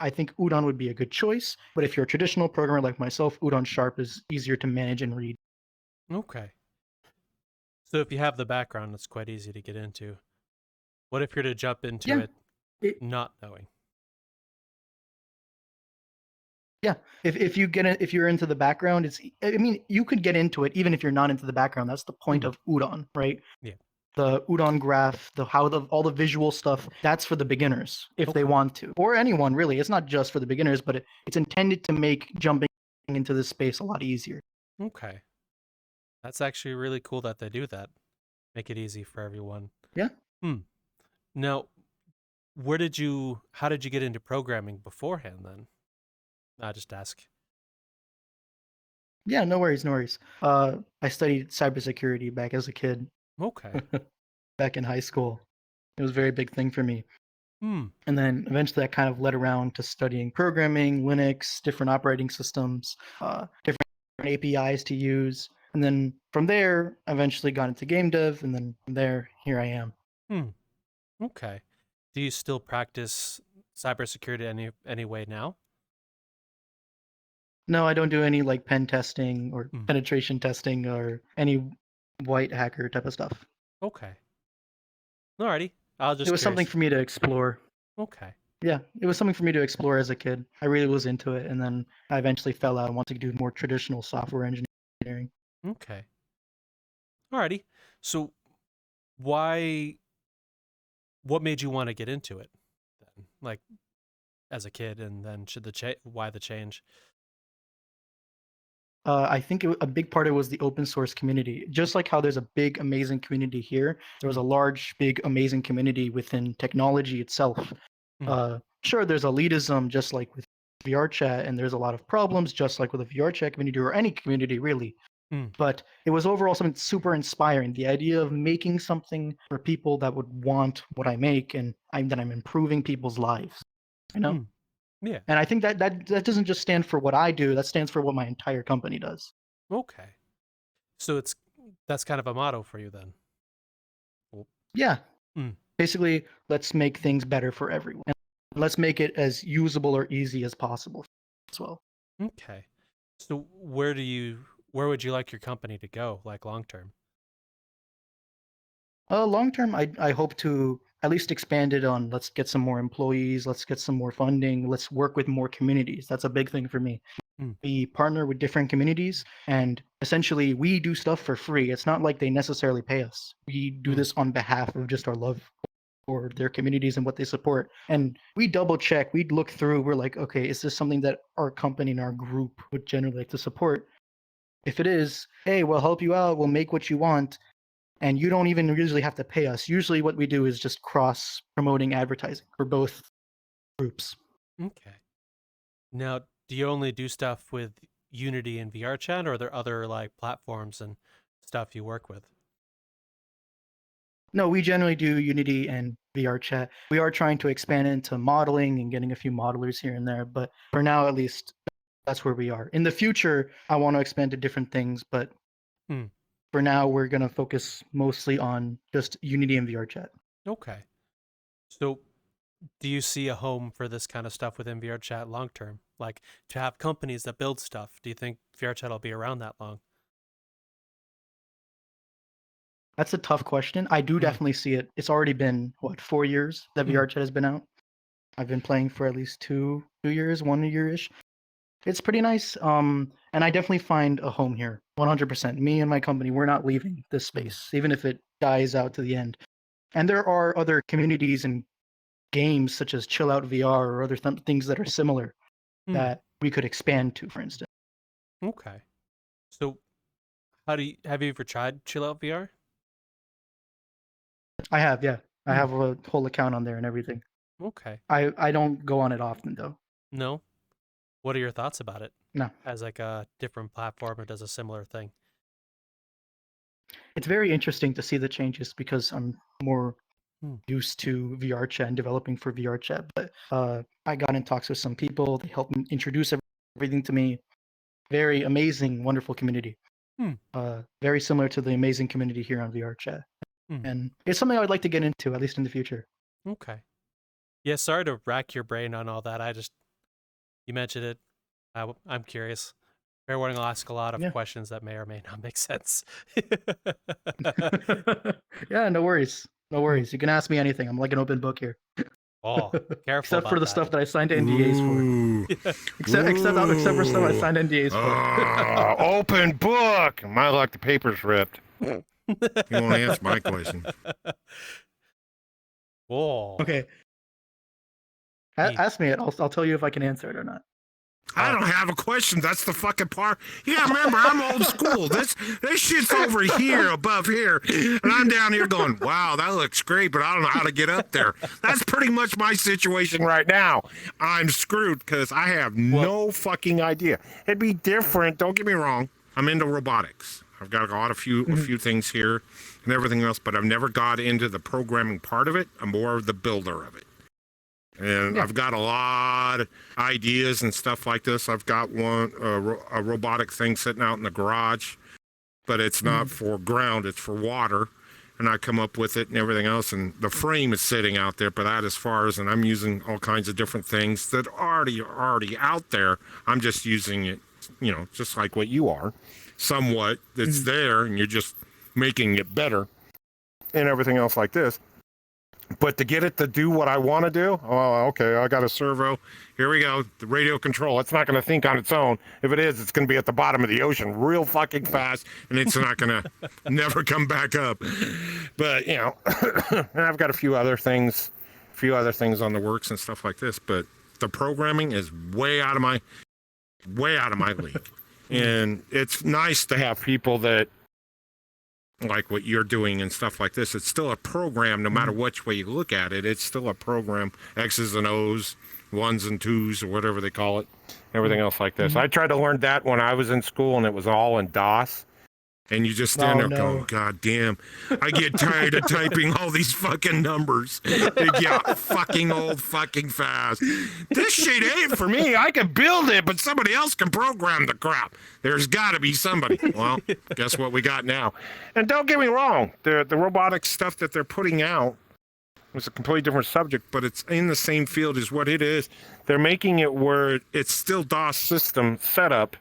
[SPEAKER 3] I think Udon would be a good choice. But if you're a traditional programmer like myself, Udon Sharp is easier to manage and read.
[SPEAKER 2] Okay. So if you have the background, it's quite easy to get into. What if you're to jump into it not knowing?
[SPEAKER 3] Yeah, if you're into the background, you could get into it even if you're not into the background. That's the point of Udon, right?
[SPEAKER 2] Yeah.
[SPEAKER 3] The Udon graph, all the visual stuff, that's for the beginners if they want to, or anyone really. It's not just for the beginners, but it's intended to make jumping into this space a lot easier.
[SPEAKER 2] Okay. That's actually really cool that they do that. Make it easy for everyone.
[SPEAKER 3] Yeah.
[SPEAKER 2] Now, how did you get into programming beforehand then? I just ask.
[SPEAKER 3] Yeah, no worries. I studied cybersecurity back as a kid.
[SPEAKER 2] Okay.
[SPEAKER 3] Back in high school. It was a very big thing for me.
[SPEAKER 2] Hmm.
[SPEAKER 3] And then eventually that kind of led around to studying programming, Linux, different operating systems, different APIs to use. And then from there, I eventually got into game dev. And then from there, here I am.
[SPEAKER 2] Okay. Do you still practice cybersecurity any way now?
[SPEAKER 3] No, I don't do any like pen testing or
[SPEAKER 2] Mm.
[SPEAKER 3] penetration testing or any white hacker type of stuff.
[SPEAKER 2] Okay. Alrighty. I was
[SPEAKER 3] It
[SPEAKER 2] just
[SPEAKER 3] was something
[SPEAKER 2] curious.
[SPEAKER 3] for me to explore.
[SPEAKER 2] Okay.
[SPEAKER 3] Yeah, it was something for me to explore as a kid. I really was into it, and then I eventually fell out and wanted to do more traditional software engineering.
[SPEAKER 2] Okay. Alrighty. So why what made you want to get into it then? Like as a kid, and then why the change?
[SPEAKER 3] I think a big part of it was the open source community. Just like how there's a big, amazing community here, there was a large, big, amazing community within technology itself. Sure, there's elitism, just like with VRChat, and there's a lot of problems, just like with the VRChat community or any community, really. But it was overall something super inspiring. The idea of making something for people that would want what I make, and that I'm improving people's lives. You know?
[SPEAKER 2] Yeah.
[SPEAKER 3] And I think that doesn't just stand for what I do, that stands for what my entire company does.
[SPEAKER 2] Okay. So that's kind of a motto for you then.
[SPEAKER 3] Yeah.
[SPEAKER 2] Mm.
[SPEAKER 3] Basically, let's make things better for everyone. And let's make it as usable or easy as possible as well.
[SPEAKER 2] Okay. So where would you like your company to go, like long term?
[SPEAKER 3] Long term, I hope to at least expand it on let's get some more employees, let's get some more funding, let's work with more communities. That's a big thing for me. We partner with different communities, and essentially we do stuff for free. It's not like they necessarily pay us. We do this on behalf of just our love for their communities and what they support. And we double check, we'd look through, we're like, okay, is this something that our company and our group would generally like to support? If it is, hey, we'll help you out, we'll make what you want, and you don't even usually have to pay us. Usually what we do is just cross promoting advertising for both groups.
[SPEAKER 2] Okay. Now, do you only do stuff with Unity and VRChat, or are there other like platforms and stuff you work with?
[SPEAKER 3] No, we generally do Unity and VRChat. We are trying to expand into modeling and getting a few modelers here and there, but for now, at least, that's where we are. In the future, I want to expand to different things, but for now, we're going to focus mostly on just Unity and VRChat.
[SPEAKER 2] Okay. So do you see a home for this kind of stuff within VRChat long term? Like to have companies that build stuff, do you think VRChat will be around that long?
[SPEAKER 3] That's a tough question. I do definitely see it. It's already been, what, 4 years that VRChat has been out? I've been playing for at least 2 years, 1 year-ish. It's pretty nice. And I definitely find a home here, 100%. Me and my company, we're not leaving this space, even if it dies out to the end. And there are other communities and games such as Chill Out VR or other things that are similar that we could expand to, for instance.
[SPEAKER 2] Okay. So have you ever tried Chill Out VR?
[SPEAKER 3] I have, yeah. I have a whole account on there and everything.
[SPEAKER 2] Okay.
[SPEAKER 3] I don't go on it often though.
[SPEAKER 2] No? What are your thoughts about it?
[SPEAKER 3] No.
[SPEAKER 2] As like a different platform or does a similar thing?
[SPEAKER 3] It's very interesting to see the changes because I'm more used to VRChat and developing for VRChat. But I got in talks with some people. They helped me introduce everything to me. Very amazing, wonderful community. Very similar to the amazing community here on VRChat. And it's something I would like to get into, at least in the future.
[SPEAKER 2] Okay. Yeah, sorry to rack your brain on all that. You mentioned it. I'm curious. Fair warning, I'll ask a lot of questions that may or may not make sense.
[SPEAKER 3] Yeah, no worries. No worries. You can ask me anything. I'm like an open book here.
[SPEAKER 2] Oh, careful.
[SPEAKER 3] Except for the
[SPEAKER 2] that.
[SPEAKER 3] stuff that I signed NDAs for. Except for stuff I signed NDAs for.
[SPEAKER 1] Open book. My luck, the paper's ripped. You won't answer my question.
[SPEAKER 2] Whoa.
[SPEAKER 3] Okay. Ask me it. I'll tell you if I can answer it or not.
[SPEAKER 1] I don't have a question. That's the fucking part. Yeah, remember, I'm old school. This shit's over here, above here. And I'm down here going, wow, that looks great, but I don't know how to get up there. That's pretty much my situation right now. I'm screwed because I have no fucking idea. It'd be different. Don't get me wrong. I'm into robotics. I've got a few things here and everything else, but I've never got into the programming part of it. I'm more of the builder of it. And I've got a lot of ideas and stuff like this. I've got a robotic thing sitting out in the garage, but it's not for ground, it's for water. and I come up with it and everything else. And the frame is sitting out there, but that as far as, and I'm using all kinds of different things that are already out there. I'm just using it, you know, just like what you are, somewhat. That's there, and you're just making it better and everything else like this. But to get it to do what I want to do, oh, okay, I got a servo. Here we go. The radio control. It's not going to think on its own. If it is, it's going to be at the bottom of the ocean real fucking fast, and it's not going to never come back up. But, you know, I've got a few other things on the works and stuff like this. But the programming is way out of my league. And it's nice to have people that, like what you're doing and stuff like this. It's still a program, no matter which way you look at it. It's still a program, X's and O's, ones and twos, or whatever they call it, everything else like this. I tried to learn that when I was in school, and it was all in DOS. And you just stand there going, God damn, I get tired of typing all these fucking numbers. They get fucking old fucking fast. This shit ain't for me. I can build it, but somebody else can program the crap. There's got to be somebody. Well, guess what we got now? And don't get me wrong, the robotic stuff that they're putting out is a completely different subject, but it's in the same field as what it is. They're making it where it's still DOS system setup,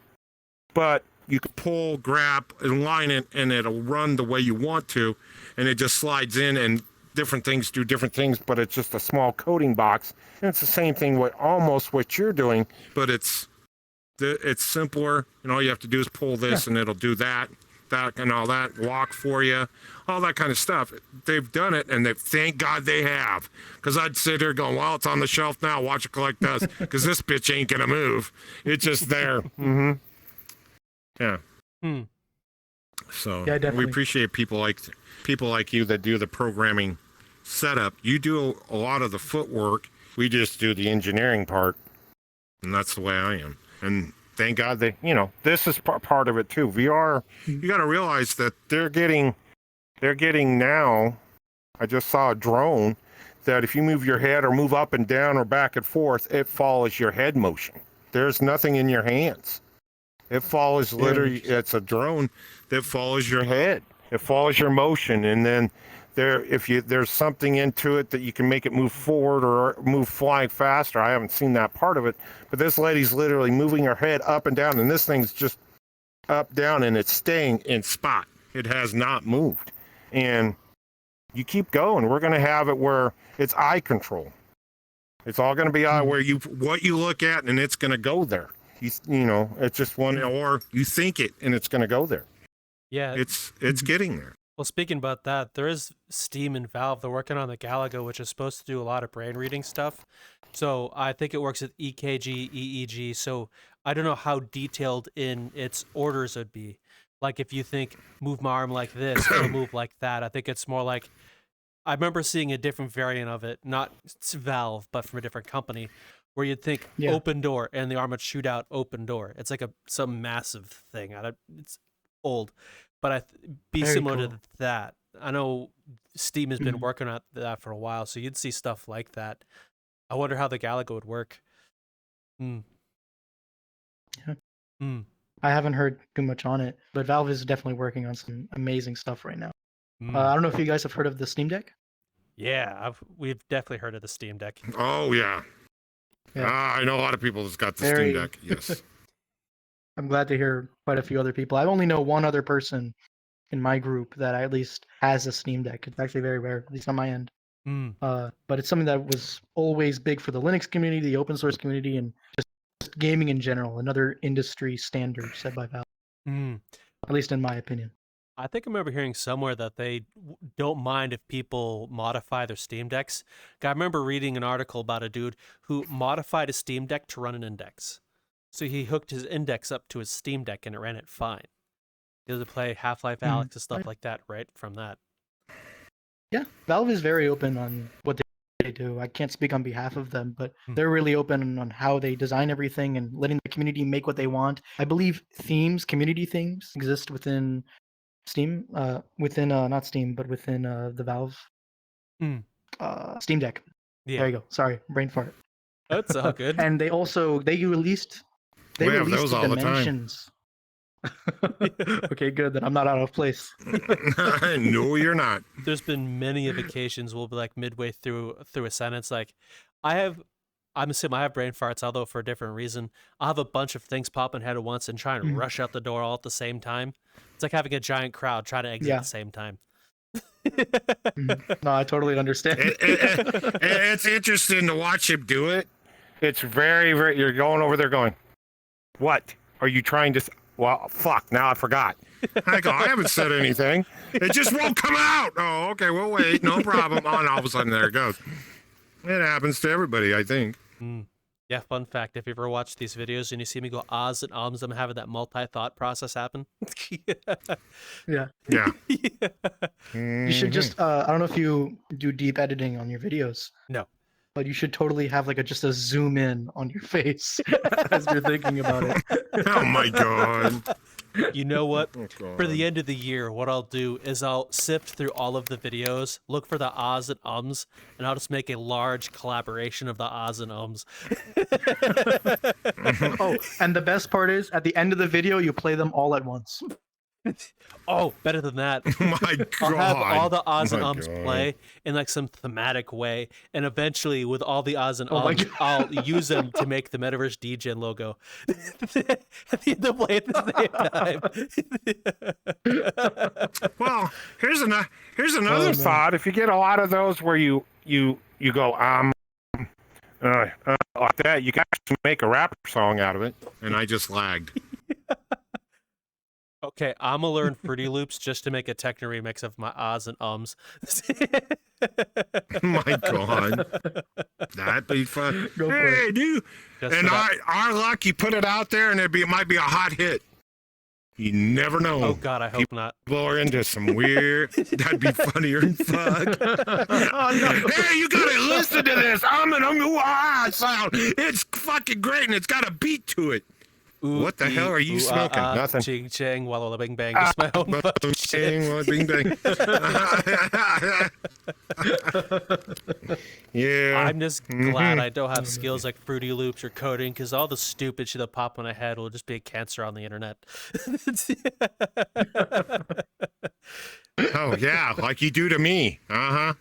[SPEAKER 1] but you can pull, grab, and line it, and it'll run the way you want to, and it just slides in, and different things do different things, but it's just a small coding box. And it's the same thing with almost what you're doing, but it's simpler, and all you have to do is pull this, and it'll do that, and all that, walk for you, all that kind of stuff. They've done it, and thank God they have, because I'd sit here going, well, it's on the shelf now, watch it collect dust, because this bitch ain't gonna move. It's just there. Yeah. So
[SPEAKER 3] yeah,
[SPEAKER 1] we appreciate people like you that do the programming setup. You do a lot of the footwork. We just do the engineering part, and that's the way I am. And thank God they, you know, this is part of it too. VR. You got to realize that they're getting now. I just saw a drone that if you move your head or move up and down or back and forth, it follows your head motion. There's nothing in your hands. It follows literally, it's a drone that follows your head. It follows your motion. And then there's something into it that you can make it move forward or move flying faster. I haven't seen that part of it, but this lady's literally moving her head up and down, and this thing's just up, down, and it's staying in spot. It has not moved. And you keep going. We're going to have it where it's eye control. It's all going to be where what you look at, and it's going to go there. You know, it's just one, or you think it, and it's going to go there.
[SPEAKER 2] Yeah,
[SPEAKER 1] it's getting there.
[SPEAKER 2] Well, speaking about that, there is Steam and Valve. They're working on the Galago, which is supposed to do a lot of brain reading stuff. So I think it works with EKG, EEG. So I don't know how detailed in its orders would be. Like if you think move my arm like this, it'll move like that. I think it's more like, I remember seeing a different variant of it, not Valve, but from a different company, where you'd think open door and the arm would shoot out open door. It's like some massive thing. It's old, but be
[SPEAKER 3] Very
[SPEAKER 2] similar
[SPEAKER 3] cool.
[SPEAKER 2] to that. I know Steam has been working on that for a while, so you'd see stuff like that. I wonder how the Galago would work.
[SPEAKER 3] I haven't heard too much on it, but Valve is definitely working on some amazing stuff right now. I don't know if you guys have heard of the Steam Deck.
[SPEAKER 2] Yeah, we've definitely heard of the Steam Deck.
[SPEAKER 1] Oh, yeah. I know a lot of people that's got the Steam Deck. Yes.
[SPEAKER 3] I'm glad to hear quite a few other people. I only know one other person in my group that at least has a Steam Deck. It's actually very rare, at least on my end. But it's something that was always big for the Linux community, the open source community, and just gaming in general. Another industry standard set by Valve, at least in my opinion.
[SPEAKER 2] I think I remember hearing somewhere that they don't mind if people modify their Steam Decks. I remember reading an article about a dude who modified a Steam Deck to run an index. So he hooked his index up to his Steam Deck and it ran it fine. He was able to play Half-Life Alyx and stuff like that right from that.
[SPEAKER 3] Yeah, Valve is very open on what they do. I can't speak on behalf of them, but they're really open on how they design everything and letting the community make what they want. I believe community themes exist within Steam, not Steam, but within the Valve Steam Deck.
[SPEAKER 2] Yeah.
[SPEAKER 3] There you go. Sorry, brain fart.
[SPEAKER 2] That's all good.
[SPEAKER 3] And they released
[SPEAKER 1] those
[SPEAKER 3] the
[SPEAKER 1] all the time.
[SPEAKER 3] dimensions. Okay, good. Then I'm not out of place.
[SPEAKER 1] No, you're not.
[SPEAKER 2] There's been many of occasions we'll be like midway through a sentence, like I'm assuming I have brain farts, although for a different reason. I'll have a bunch of things pop in head at once and try and rush out the door all at the same time. It's like having a giant crowd try to exit at the same time.
[SPEAKER 3] No, I totally understand.
[SPEAKER 1] It's interesting to watch him do it. It's very, very. You're going over there going, what are you trying to? Well, fuck. Now I forgot. I go, I haven't said anything. It just won't come out. Oh, okay. We'll wait. No problem. Oh, and all of a sudden there it goes. It happens to everybody, I think.
[SPEAKER 2] Yeah, fun fact. If you ever watch these videos and you see me go ahs and ums, I'm having that multi-thought process happen.
[SPEAKER 3] Yeah.
[SPEAKER 1] Yeah.
[SPEAKER 3] You should just, I don't know if you do deep editing on your videos.
[SPEAKER 2] No.
[SPEAKER 3] But you should totally have like just a zoom in on your face as you're thinking about it.
[SPEAKER 1] Oh my God.
[SPEAKER 2] You know what?
[SPEAKER 1] Oh,
[SPEAKER 2] For the end of the year, what I'll do is I'll sift through all of the videos, look for the ahs and ums, and I'll just make a large collaboration of the ahs and ums.
[SPEAKER 3] Oh, and the best part is, at the end of the video, you play them all at once.
[SPEAKER 2] Oh, better than that.
[SPEAKER 1] My God.
[SPEAKER 2] I'll have all the ahs and
[SPEAKER 1] My
[SPEAKER 2] ums
[SPEAKER 1] God.
[SPEAKER 2] play in like some thematic way, and eventually, with all the ahs and
[SPEAKER 3] Oh my
[SPEAKER 2] ums,
[SPEAKER 3] God.
[SPEAKER 2] I'll use them to make the Metaverse Degen logo. At the end of play at the same time.
[SPEAKER 1] Well, here's another
[SPEAKER 3] man.
[SPEAKER 1] thought. If you get a lot of those where you go like that, you can actually make a rap song out of it. And I just lagged.
[SPEAKER 2] Okay, I'm gonna learn Fruity Loops just to make a techno remix of my ahs and ums.
[SPEAKER 1] My God, that'd be fun.
[SPEAKER 3] Go for
[SPEAKER 1] Hey, dude,
[SPEAKER 2] Just
[SPEAKER 1] and
[SPEAKER 2] for that.
[SPEAKER 1] our luck, you put it out there, and it might be a hot hit. You never know.
[SPEAKER 2] Oh God, I hope not.
[SPEAKER 1] People are into some weird. That'd be funnier than fuck.
[SPEAKER 3] Oh, no.
[SPEAKER 1] Hey, you gotta listen to this. Sound. It's fucking great, and it's got a beat to it.
[SPEAKER 2] Ooh,
[SPEAKER 1] What the hell are you smoking? Nothing.
[SPEAKER 2] Ching chang, walla bing bang. Just my own fucking shit.
[SPEAKER 1] Bing, bang. Yeah.
[SPEAKER 2] I'm just glad I don't have skills like Fruity Loops or coding, because all the stupid shit that pop in my head will just be a cancer on the internet.
[SPEAKER 1] Oh yeah, like you do to me. Yeah.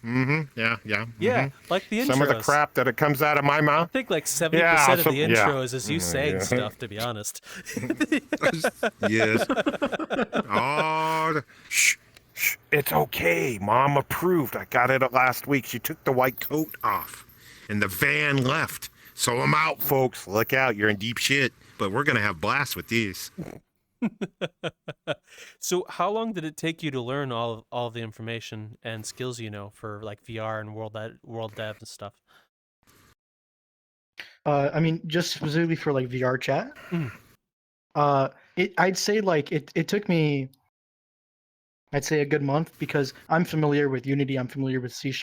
[SPEAKER 1] Yeah.
[SPEAKER 2] Yeah, like the intros.
[SPEAKER 1] Some of the crap that it comes out of my
[SPEAKER 2] I
[SPEAKER 1] mouth.
[SPEAKER 2] think like 70%
[SPEAKER 1] Yeah,
[SPEAKER 2] of the
[SPEAKER 1] yeah.
[SPEAKER 2] intros is you saying
[SPEAKER 1] Yeah.
[SPEAKER 2] stuff, to be honest.
[SPEAKER 1] Yes. Oh, shh. It's okay. Mom approved. I got it last week. She took the white coat off, and the van left. So I'm out, folks. Look out. You're in deep shit. But we're gonna have blasts with these.
[SPEAKER 2] So how long did it take you to learn all of the information and skills you know for like VR and world dev and stuff?
[SPEAKER 3] I mean, just specifically for like VR chat.
[SPEAKER 2] Mm.
[SPEAKER 3] I'd say like it took me, I'd say a good month, because I'm familiar with Unity, I'm familiar with C#,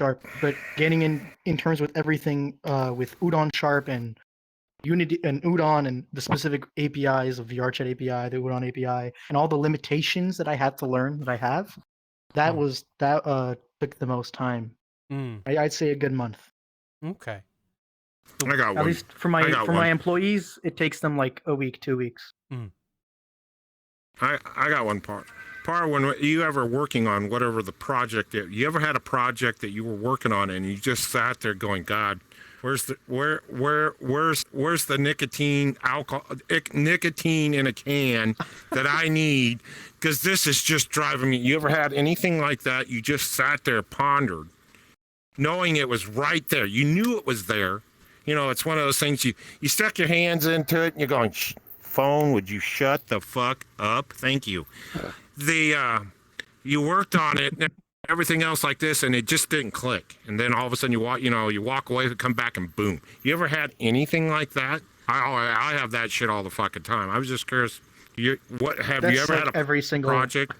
[SPEAKER 3] but getting in terms with everything with Udon Sharp and Unity and Udon and the specific APIs of VRChat API, the Udon API, and all the limitations that I had to learn that I have, that took the most time. I'd say a good month.
[SPEAKER 2] Okay.
[SPEAKER 1] I got
[SPEAKER 3] At
[SPEAKER 1] one.
[SPEAKER 3] least for
[SPEAKER 1] I got
[SPEAKER 3] my
[SPEAKER 1] one.
[SPEAKER 3] employees, it takes them like a week, 2 weeks.
[SPEAKER 1] I got one part. When you ever working on whatever the project that you ever had a project that you were working on and you just sat there going, God, where's the nicotine in a can that I need, because this is just driving me. You ever had anything like that? You just sat there, pondered, knowing it was right there. You knew it was there. You know, it's one of those things you stuck your hands into it and you're going, phone, would you shut the fuck up? Thank you. You worked on it and everything else like this, and it just didn't click. And then all of a sudden you walk away, come back, and boom. You ever had anything like that? I have that shit all the fucking time. I was just curious. Have you ever
[SPEAKER 3] Like
[SPEAKER 1] had a
[SPEAKER 3] every single
[SPEAKER 1] project?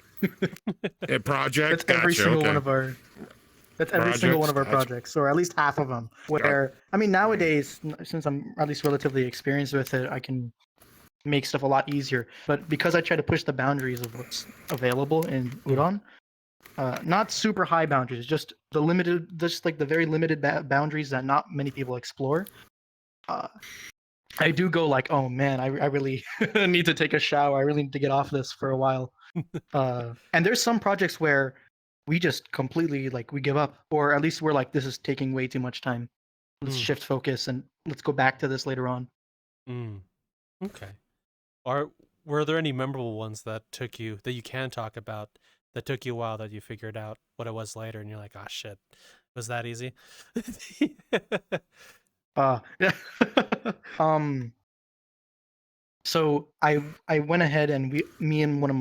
[SPEAKER 1] A project?
[SPEAKER 3] That's every
[SPEAKER 1] Gotcha,
[SPEAKER 3] single
[SPEAKER 1] okay.
[SPEAKER 3] one of our. That's every single one of our
[SPEAKER 1] Projects, gotcha.
[SPEAKER 3] projects, or at least half of them. Where I mean, nowadays, since I'm at least relatively experienced with it, I can make stuff a lot easier. But because I try to push the boundaries of what's available in Udon, not super high boundaries, just the very limited boundaries that not many people explore. I do go like, oh man, I really need to take a shower. I really need to get off this for a while. And there's some projects where we just completely like we give up, or at least we're like, this is taking way too much time. Let's
[SPEAKER 2] Mm,
[SPEAKER 3] shift focus and let's go back to this later on.
[SPEAKER 2] mm, okay. Are were there any memorable ones that took you that you can talk about that took you a while that you figured out what it was later and you're like, oh shit, was that easy?
[SPEAKER 3] Yeah. um. So I went ahead and me and one of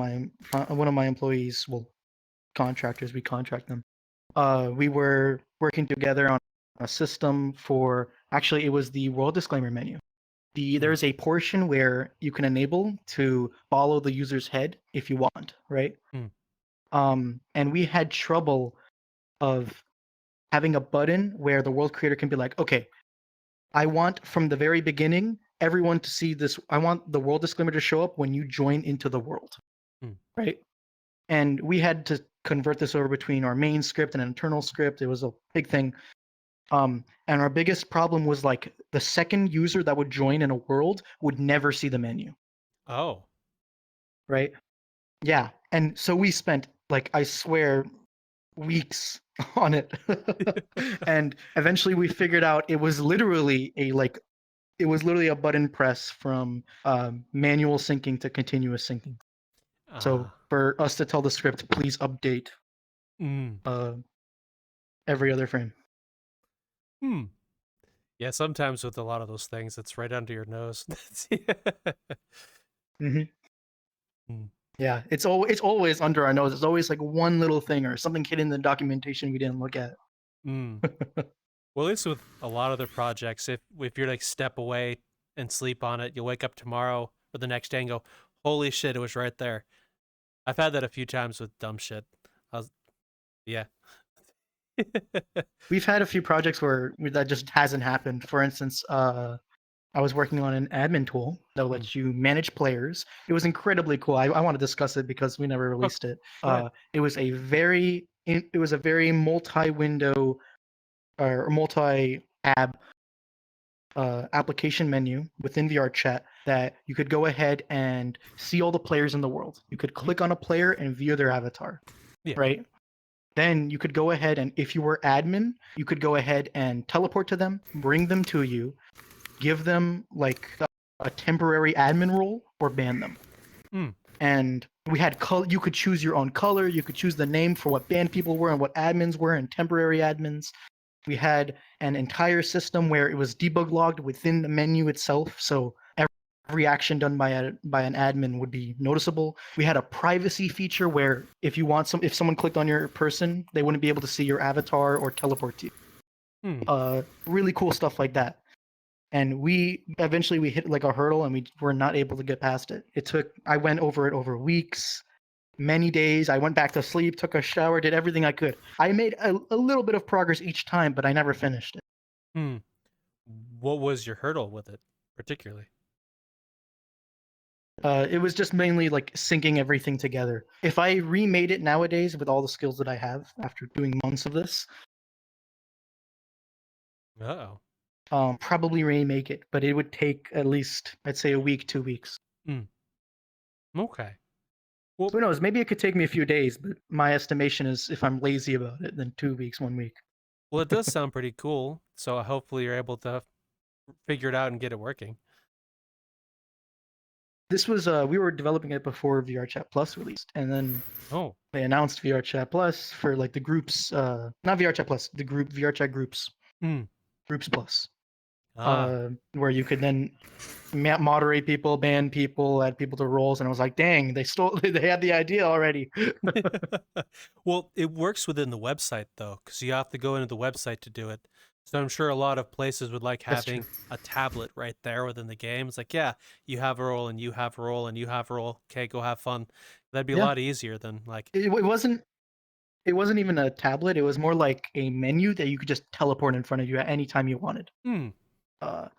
[SPEAKER 3] my employees, well, contractors, we contract them. We were working together on a system for actually it was the world disclaimer menu. There's a portion where you can enable to follow the user's head if you want, right?
[SPEAKER 2] Mm.
[SPEAKER 3] And we had trouble of having a button where the world creator can be like, okay, I want from the very beginning everyone to see this. I want the world disclaimer to show up when you join into the world, right? And we had to convert this over between our main script and an internal script. It was a big thing. And our biggest problem was like the second user that would join in a world would never see the menu,
[SPEAKER 2] Oh.
[SPEAKER 3] right? Yeah. And so we spent like I swear weeks on it. And eventually we figured out it was literally a button press from manual syncing to continuous syncing. So for us to tell the script, please update every other frame.
[SPEAKER 2] Yeah, sometimes with a lot of those things, it's right under your nose.
[SPEAKER 3] Mm-hmm.
[SPEAKER 2] Mm.
[SPEAKER 3] Yeah, it's always under our nose. It's always like one little thing or something hidden in the documentation we didn't look at.
[SPEAKER 2] Well, at least with a lot of the projects, if you're like step away and sleep on it, you'll wake up tomorrow or the next day and go, "Holy shit, it was right there." I've had that a few times with dumb shit. Yeah.
[SPEAKER 3] We've had a few projects where that just hasn't happened. For instance, I was working on an admin tool that lets you manage players. It was incredibly cool. I want to discuss it because we never released it. It was a very multi-window or multi-tab application menu within Vrchat that you could go ahead and see all the players in the world. You could click on a player and view their avatar, right? Then you could go ahead and if you were admin, you could go ahead and teleport to them, bring them to you, give them like a temporary admin role or ban them. And we had color. You could choose your own color. You could choose the name for what banned people were and what admins were and temporary admins. We had an entire system where it was debug logged within the menu itself, so every action done by an admin would be noticeable. We had a privacy feature where if someone clicked on your person, they wouldn't be able to see your avatar or teleport to you. Really cool stuff like that. And we eventually hit like a hurdle and we were not able to get past it. I went over it over weeks, many days. I went back to sleep, took a shower, did everything I could. I made a little bit of progress each time, but I never finished it.
[SPEAKER 2] What was your hurdle with it, particularly?
[SPEAKER 3] It was just mainly like syncing everything together. If I remade it nowadays with all the skills that I have after doing months of this, probably remake it, but it would take at least, I'd say, a week, 2 weeks.
[SPEAKER 2] Okay.
[SPEAKER 3] Well, who knows? Maybe it could take me a few days, but my estimation is if I'm lazy about it, then 2 weeks, 1 week.
[SPEAKER 2] Well, it does sound pretty cool. So hopefully you're able to figure it out and get it working.
[SPEAKER 3] This was we were developing it before VRChat Plus released, and then they announced VRChat Plus for like the groups, not VRChat Plus, the group VRChat groups, groups plus, where you could then moderate people, ban people, add people to roles, and I was like, dang, they had the idea already.
[SPEAKER 2] Well, it works within the website though, because you have to go into the website to do it. So I'm sure a lot of places would like having a tablet right there within the game. It's like, yeah, you have a role and you have a role and you have a role. Okay, go have fun. That'd be a lot easier than like.
[SPEAKER 3] It wasn't even a tablet. It was more like a menu that you could just teleport in front of you at any time you wanted. And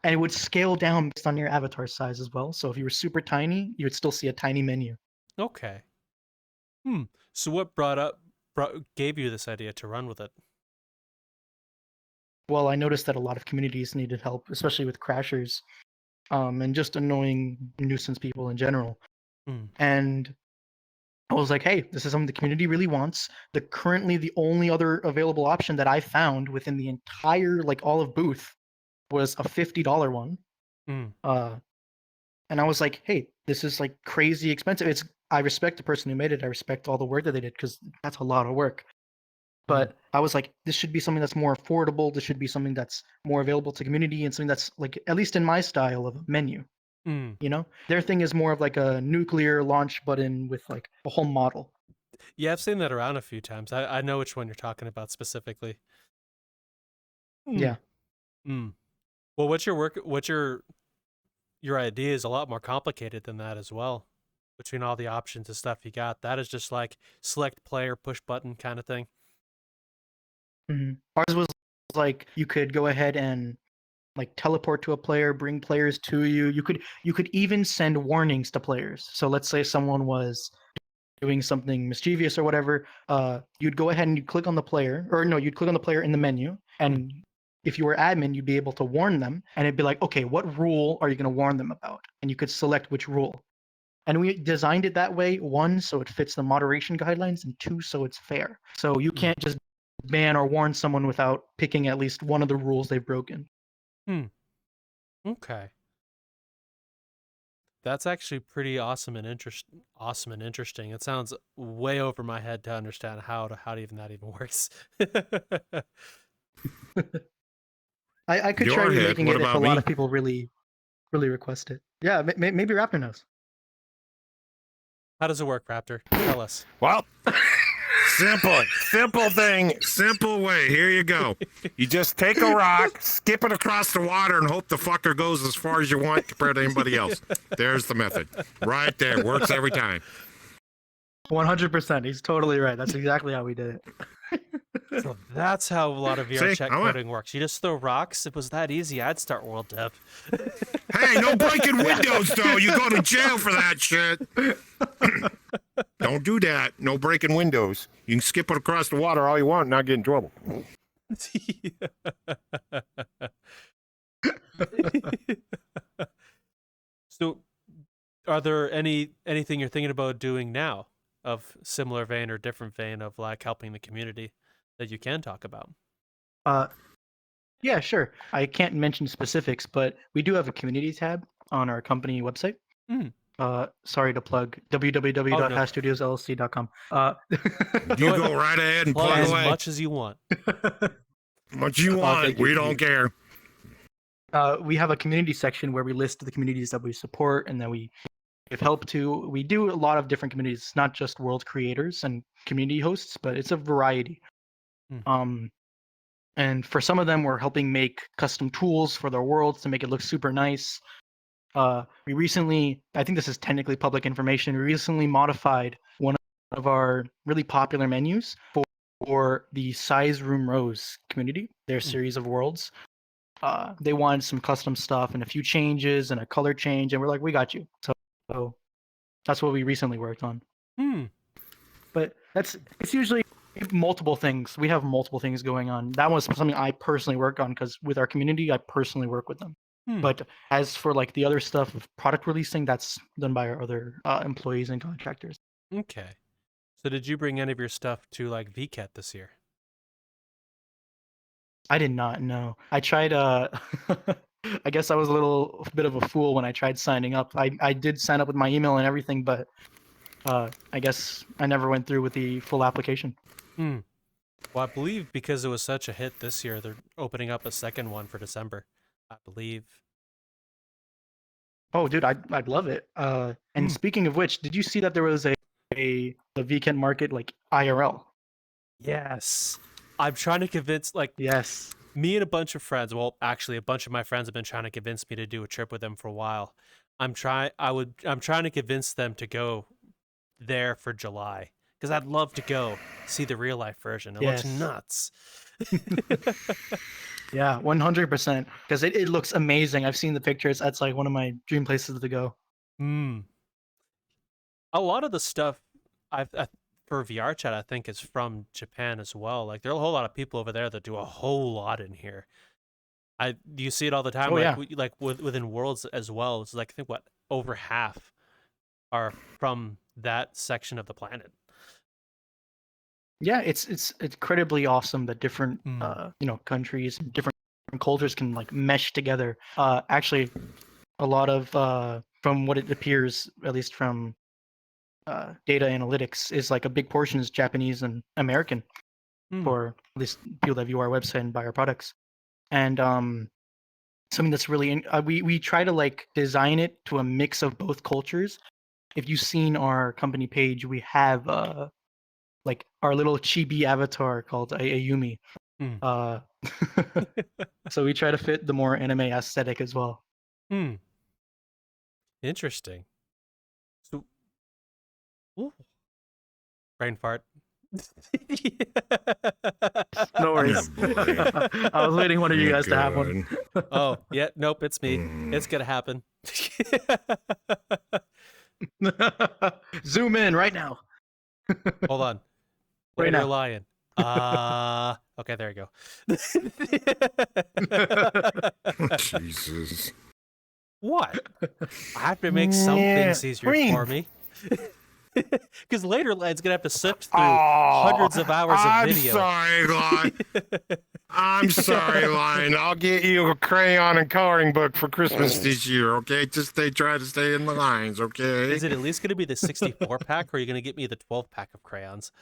[SPEAKER 3] it would scale down based on your avatar size as well. So if you were super tiny, you would still see a tiny menu.
[SPEAKER 2] Okay. So what gave you this idea to run with it?
[SPEAKER 3] Well, I noticed that a lot of communities needed help, especially with crashers. and just annoying nuisance people in general.
[SPEAKER 2] Mm.
[SPEAKER 3] And I was like, hey, this is something the community really wants. Currently the only other available option that I found within the entire like all of booth was a $50 one.
[SPEAKER 2] Mm.
[SPEAKER 3] And I was like, hey, this is like crazy expensive. I respect the person who made it. I respect all the work that they did because that's a lot of work. But I was like, this should be something that's more affordable. This should be something that's more available to community and something that's like at least in my style of a menu.
[SPEAKER 2] Mm.
[SPEAKER 3] You know, their thing is more of like a nuclear launch button with like a whole model.
[SPEAKER 2] Yeah, I've seen that around a few times. I know which one you're talking about specifically.
[SPEAKER 3] Yeah.
[SPEAKER 2] Mm. Well, what's your idea is a lot more complicated than that as well. Between all the options and stuff you got, that is just like select player, push button kind of thing.
[SPEAKER 3] Ours was like you could go ahead and like teleport to a player, bring players to you. You could even send warnings to players. So let's say someone was doing something mischievous or whatever, you'd go ahead and you'd click on the player, or no, you'd click on the player in the menu, and if you were admin, you'd be able to warn them, and it'd be like, okay, what rule are you going to warn them about? And you could select which rule. And we designed it that way, one, so it fits the moderation guidelines, and two, so it's fair. So you can't just ban or warn someone without picking at least one of the rules they've broken.
[SPEAKER 2] Okay. That's actually pretty awesome and interesting. It sounds way over my head to understand how even that even works.
[SPEAKER 3] I could try remaking it if a lot of people really request it. Yeah, maybe Raptor knows.
[SPEAKER 2] How does it work, Raptor? Tell us.
[SPEAKER 1] Well, simple thing, simple way. Here you go. You just take a rock, skip it across the water, and hope the fucker goes as far as you want compared to anybody else. There's the method. Right there. Works every time.
[SPEAKER 3] 100%. He's totally right. That's exactly how we did it.
[SPEAKER 2] So that's how a lot of Vrchat coding works. You just throw rocks. If it was that easy, I'd start worlddev.
[SPEAKER 1] Hey, no breaking windows, though. You go to jail for that shit. Don't do that. No breaking windows. You can skip it across the water all you want and not get in trouble.
[SPEAKER 2] So, are there anything you're thinking about doing now of similar vein or different vein of like helping the community that you can talk about?
[SPEAKER 3] Yeah, sure. I can't mention specifics, but we do have a community tab on our company website. Sorry to plug www.hashstudiosllc.com.
[SPEAKER 1] You go right ahead and plug
[SPEAKER 2] as
[SPEAKER 1] away.
[SPEAKER 2] much as you want.
[SPEAKER 1] Much you want. We don't care.
[SPEAKER 3] We have a community section where we list the communities that we support and that we give help to. We do a lot of different communities. It's not just world creators and community hosts, but it's a variety. And for some of them, we're helping make custom tools for their worlds to make it look super nice. We recently, I think this is technically public information, we recently modified one of our really popular menus for the Size Room Rose community, their series of worlds. They wanted some custom stuff and a few changes and a color change, and we're like, we got you. So that's what we recently worked on. But it's usually multiple things. We have multiple things going on. That was something I personally work on because with our community, I personally work with them. But as for like the other stuff of product releasing, that's done by our other employees and contractors.
[SPEAKER 2] Okay. So did you bring any of your stuff to like Vrchat this year?
[SPEAKER 3] I did not know. I tried. I guess I was a bit of a fool when I tried signing up. I did sign up with my email and everything, but I guess I never went through with the full application.
[SPEAKER 2] Well, I believe because it was such a hit this year, they're opening up a second one for December, I believe.
[SPEAKER 3] Oh, dude, I'd love it. And speaking of which, did you see that there was the Vrchat market like IRL?
[SPEAKER 2] Yes. I'm trying to convince
[SPEAKER 3] yes.
[SPEAKER 2] Me and a bunch of friends, well, actually a bunch of my friends have been trying to convince me to do a trip with them for a while. I'm trying to convince them to go there for July because I'd love to go see the real life version. It looks nuts.
[SPEAKER 3] Yeah, 100%. Because it looks amazing. I've seen the pictures. That's like one of my dream places to go.
[SPEAKER 2] A lot of the stuff for Vrchat, I think, is from Japan as well. Like there are a whole lot of people over there that do a whole lot in here. You see it all the time.
[SPEAKER 3] Oh, yeah.
[SPEAKER 2] Within worlds as well. It's like I think over half are from that section of the planet.
[SPEAKER 3] Yeah, it's incredibly awesome that different countries, different cultures can like mesh together. Actually, a lot of from what it appears, at least from data analytics, is like a big portion is Japanese and American for at least people that view our website and buy our products. And something that's really we try to like design it to a mix of both cultures. If you've seen our company page, we have like our little chibi avatar called Ayumi. So we try to fit the more anime aesthetic as well.
[SPEAKER 2] Interesting. So, ooh. Brain fart.
[SPEAKER 3] No worries. I was waiting one of you guys to have one.
[SPEAKER 2] Oh, yeah, nope, it's me. It's gonna happen.
[SPEAKER 3] Zoom in right now.
[SPEAKER 2] Hold on.
[SPEAKER 3] Right
[SPEAKER 2] You're
[SPEAKER 3] now.
[SPEAKER 2] lying. Okay, there you go.
[SPEAKER 1] Jesus.
[SPEAKER 2] What? I have to make some things easier for me. Because later Line's gonna have to sift through hundreds of hours of video.
[SPEAKER 1] I'm sorry, Line. I'm sorry, Line. I'll get you a crayon and coloring book for Christmas this year, okay? Just try to stay in the lines, okay?
[SPEAKER 2] Is it at least gonna be the 64 pack, or are you gonna get me the 12 pack of crayons?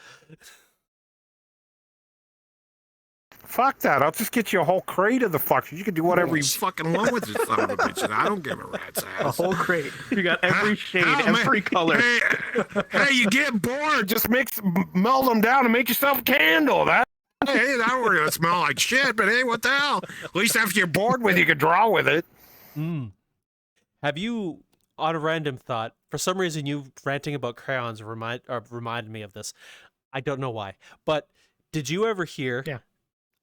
[SPEAKER 1] Fuck that. I'll just get you a whole crate of the fuck. You can do whatever you fucking want with this son of a bitch. I don't give a rat's ass.
[SPEAKER 3] A whole crate. You got every shade, every color.
[SPEAKER 1] Hey, you get bored, just melt them down and make yourself a candle. Hey, that we're gonna smell like shit, but hey, what the hell? At least after you're bored with it, you can draw with it.
[SPEAKER 2] Have you, on a random thought, for some reason you ranting about crayons reminded me of this. I don't know why. But did you ever hear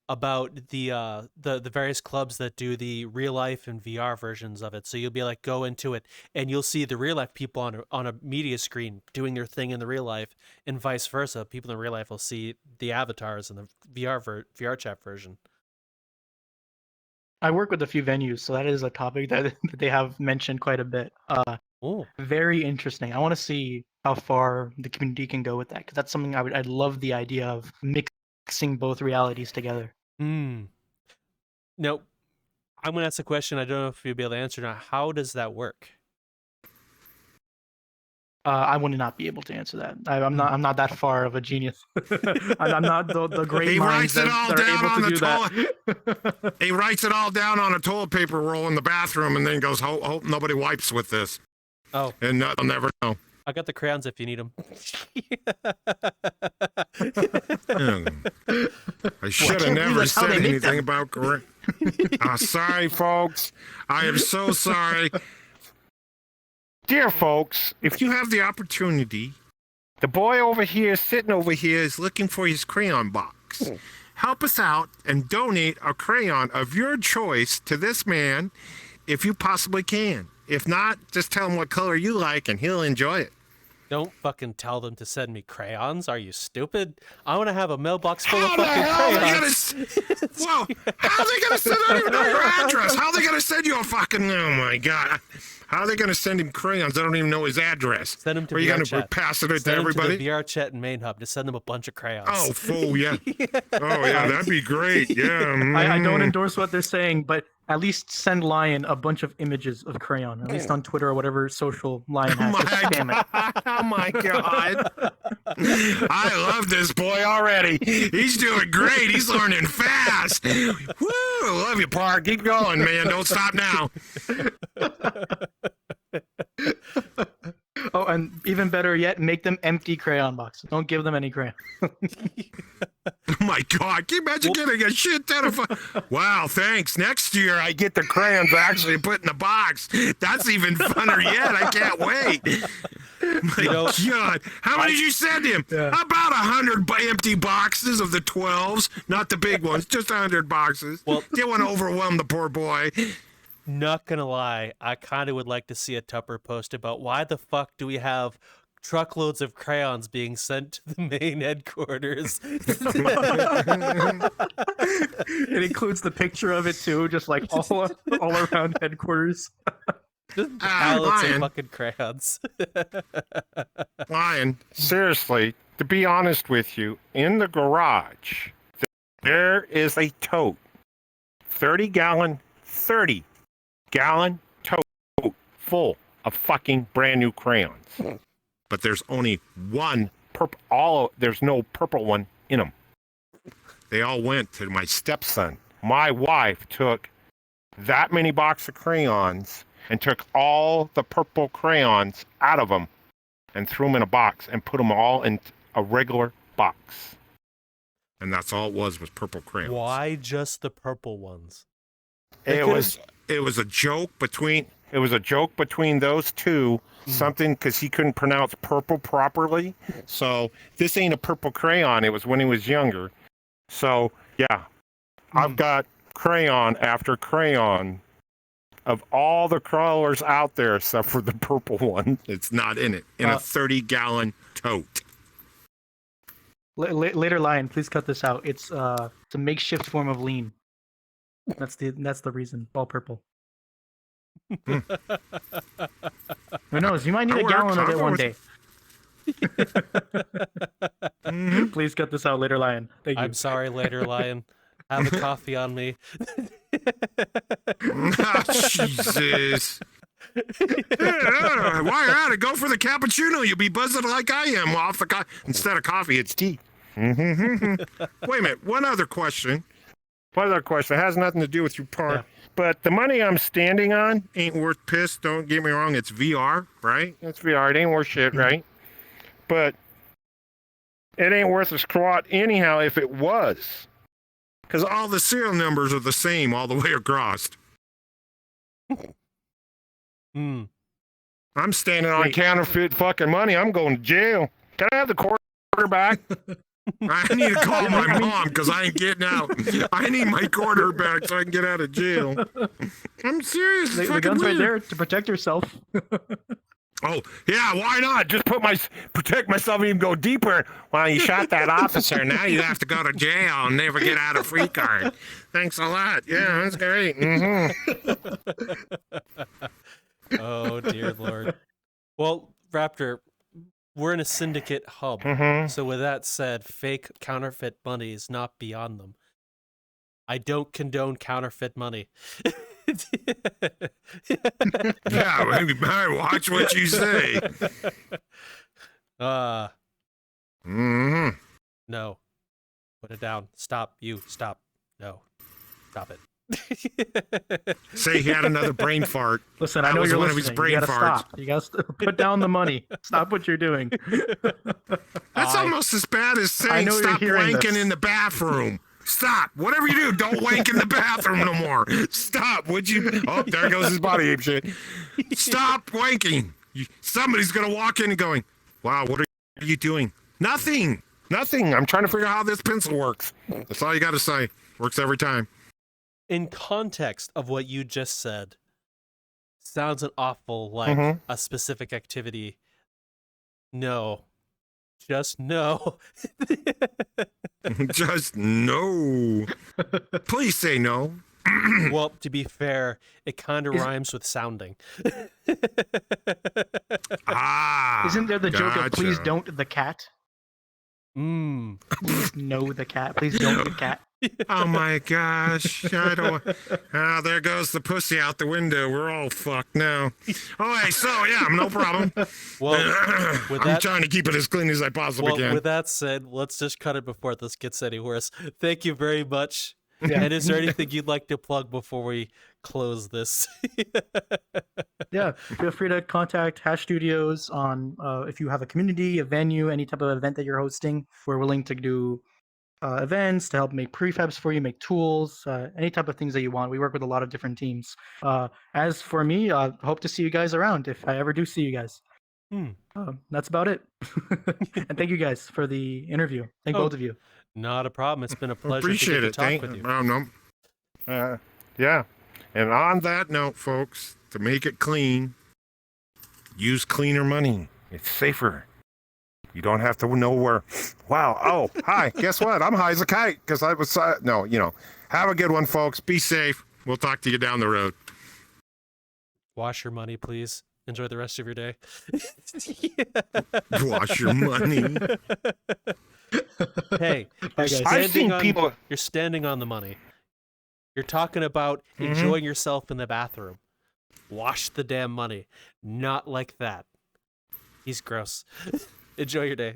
[SPEAKER 2] about the various clubs that do the real life and VR versions of it? So you'll be like, go into it and you'll see the real life people on a media screen doing their thing in the real life, and vice versa. People in real life will see the avatars in the VR chat version.
[SPEAKER 3] I work with a few venues, so that is a topic that they have mentioned quite a bit. Very interesting. I want to see how far the community can go with that, because that's something I'd love the idea of mixing both realities together.
[SPEAKER 2] Now, I'm going to ask a question. I don't know if you'll be able to answer now. How does that work?
[SPEAKER 3] I would not be able to answer that. I'm not that far of a genius. I'm not the great minds that are able to do that.
[SPEAKER 1] He writes it all down on a toilet paper roll in the bathroom and then goes, hope nobody wipes with this.
[SPEAKER 2] Oh.
[SPEAKER 1] And I'll never know.
[SPEAKER 2] I got the crayons if you need them.
[SPEAKER 1] I should have never said anything about career. Sorry, folks. I am so sorry. Dear folks, if you have the opportunity, the boy over here, sitting over here, is looking for his crayon box. Help us out and donate a crayon of your choice to this man if you possibly can. If not, just tell him what color you like and he'll enjoy it.
[SPEAKER 2] Don't fucking tell them to send me crayons. Are you stupid? I want to have a mailbox full of fucking crayons.
[SPEAKER 1] Whoa, how are they going to send? I don't even know your address. How are they going to send you a fucking, oh my God. How are they going to send him crayons? I don't even know his address.
[SPEAKER 2] Send him to
[SPEAKER 1] Are you
[SPEAKER 2] going
[SPEAKER 1] to pass it to everybody?
[SPEAKER 2] To the VR chat and main hub to send them a bunch of crayons.
[SPEAKER 1] Oh, fool, yeah. Oh, yeah, that'd be great. Yeah.
[SPEAKER 3] I don't endorse what they're saying, but at least send Lion a bunch of images of crayon, at least on Twitter or whatever social Lion has.
[SPEAKER 1] Oh my God. I love this boy already. He's doing great. He's learning fast. Woo! I love you, Park. Keep going, man. Don't stop now.
[SPEAKER 3] Oh, and even better yet, make them empty crayon boxes. Don't give them any crayon.
[SPEAKER 1] Oh my God, can you imagine getting a shit ton of wow, thanks. Next year I get the crayons actually put in the box. That's even funner yet. I can't wait. My God. How many did you send him? Yeah. About 100 empty boxes of the 12s. Not the big ones, just 100 boxes. Well, didn't want to overwhelm the poor boy.
[SPEAKER 2] Not gonna lie, I kind of would like to see a Tupper post about why the fuck do we have truckloads of crayons being sent to the main headquarters.
[SPEAKER 3] It includes the picture of it too, just like all around headquarters.
[SPEAKER 2] Just pallets of
[SPEAKER 1] Ryan.
[SPEAKER 2] fucking crayons.
[SPEAKER 1] Ryan, seriously, to be honest with you, in the garage, there is a tote. 30-gallon tote full of fucking brand new crayons. But there's only one purple, there's no purple one in them. They all went to my stepson. My wife took that many boxes of crayons and took all the purple crayons out of them and threw them in a box and put them all in a regular box. And that's all it was purple crayons.
[SPEAKER 2] Why just the purple ones?
[SPEAKER 1] It was a joke between those two, something because he couldn't pronounce purple properly. So this ain't a purple crayon. It was when he was younger. So yeah, I've got crayon after crayon of all the colors out there except for the purple one. It's not in it. In a 30-gallon tote.
[SPEAKER 3] Later line, please cut this out. It's a makeshift form of lean. That's the reason. All purple. Who knows? You might need a gallon of it one day. Please cut this out, Later Lion. Thank you.
[SPEAKER 2] I'm sorry, Later Lion. Have a coffee on me.
[SPEAKER 1] Jesus. While you're at it, go for the cappuccino. You'll be buzzing like I am off the instead of coffee, it's tea. Wait a minute. One other question. It has nothing to do with your part. Yeah. But the money I'm standing on ain't worth piss. Don't get me wrong. It's VR, right? It's VR. It ain't worth shit, right? But it ain't worth a squat anyhow if it was. Because all the serial numbers are the same all the way across. I'm standing on counterfeit fucking money. I'm going to jail. Can I have the quarterback? I need to call my mom because I ain't getting out. I need my quarterback so I can get out of jail. I'm serious.
[SPEAKER 3] The gun's right there to protect yourself.
[SPEAKER 1] Oh, yeah, why not? Just protect myself and even go deeper. Well, you shot that officer. Now you have to go to jail and never get out a free card. Thanks a lot. Yeah, that's great.
[SPEAKER 2] Oh, dear Lord. Well, Raptor, we're in a syndicate hub. So with that said, fake counterfeit money is not beyond them. I don't condone counterfeit money.
[SPEAKER 1] Yeah, maybe watch what you say.
[SPEAKER 2] No. Put it down. Stop. You. Stop. No. Stop it.
[SPEAKER 1] Say he had another brain fart.
[SPEAKER 3] Listen, I know you're listening. You gotta stop. You gotta put down the money. Stop what you're doing.
[SPEAKER 1] That's almost as bad as saying stop wanking in the bathroom. Stop. Whatever you do, don't wank in the bathroom no more. Stop. Would you? Oh, there goes his body ape shit. Stop wanking. Somebody's going to walk in and going, wow, what are you doing? Nothing. I'm trying to figure out how this pencil works. That's all you got to say. Works every time.
[SPEAKER 2] In context of what you just said, sounds an awful like a specific activity. No. Just no.
[SPEAKER 1] Just no. Please say no.
[SPEAKER 2] Well, to be fair, it kind of rhymes with sounding.
[SPEAKER 3] Isn't there the joke of please don't the cat? Please no the cat. Please don't the cat.
[SPEAKER 1] Oh my gosh. I don't. Oh, there goes the pussy out the window. We're all fucked now. Oh, hey, so yeah, no problem.
[SPEAKER 2] Well,
[SPEAKER 1] I'm trying to keep it as clean as I possibly can.
[SPEAKER 2] With that said, let's just cut it before this gets any worse. Thank you very much. Yeah. And is there anything you'd like to plug before we close this?
[SPEAKER 3] Yeah, feel free to contact Hash Studios on if you have a community, a venue, any type of event that you're hosting. We're willing to do events to help make prefabs for you, make tools, any type of things that you want. We work with a lot of different teams. As for me, I hope to see you guys around if I ever do see you guys. That's about it. And thank you guys for the interview. Thank both of you.
[SPEAKER 2] Not a problem. It's been a pleasure
[SPEAKER 1] Appreciate
[SPEAKER 2] to
[SPEAKER 1] it.
[SPEAKER 2] talk with you.
[SPEAKER 1] Yeah. And on that note, folks, to make it clean, use cleaner money. It's safer. You don't have to know where. Wow. Oh, hi. Guess what? I'm high as a kite because I was. No, have a good one, folks. Be safe. We'll talk to you down the road.
[SPEAKER 2] Wash your money, please. Enjoy the rest of your day.
[SPEAKER 1] Wash your money.
[SPEAKER 2] Hey,
[SPEAKER 1] I've seen people.
[SPEAKER 2] You're standing on the money. You're talking about enjoying yourself in the bathroom. Wash the damn money. Not like that. He's gross. Enjoy your day.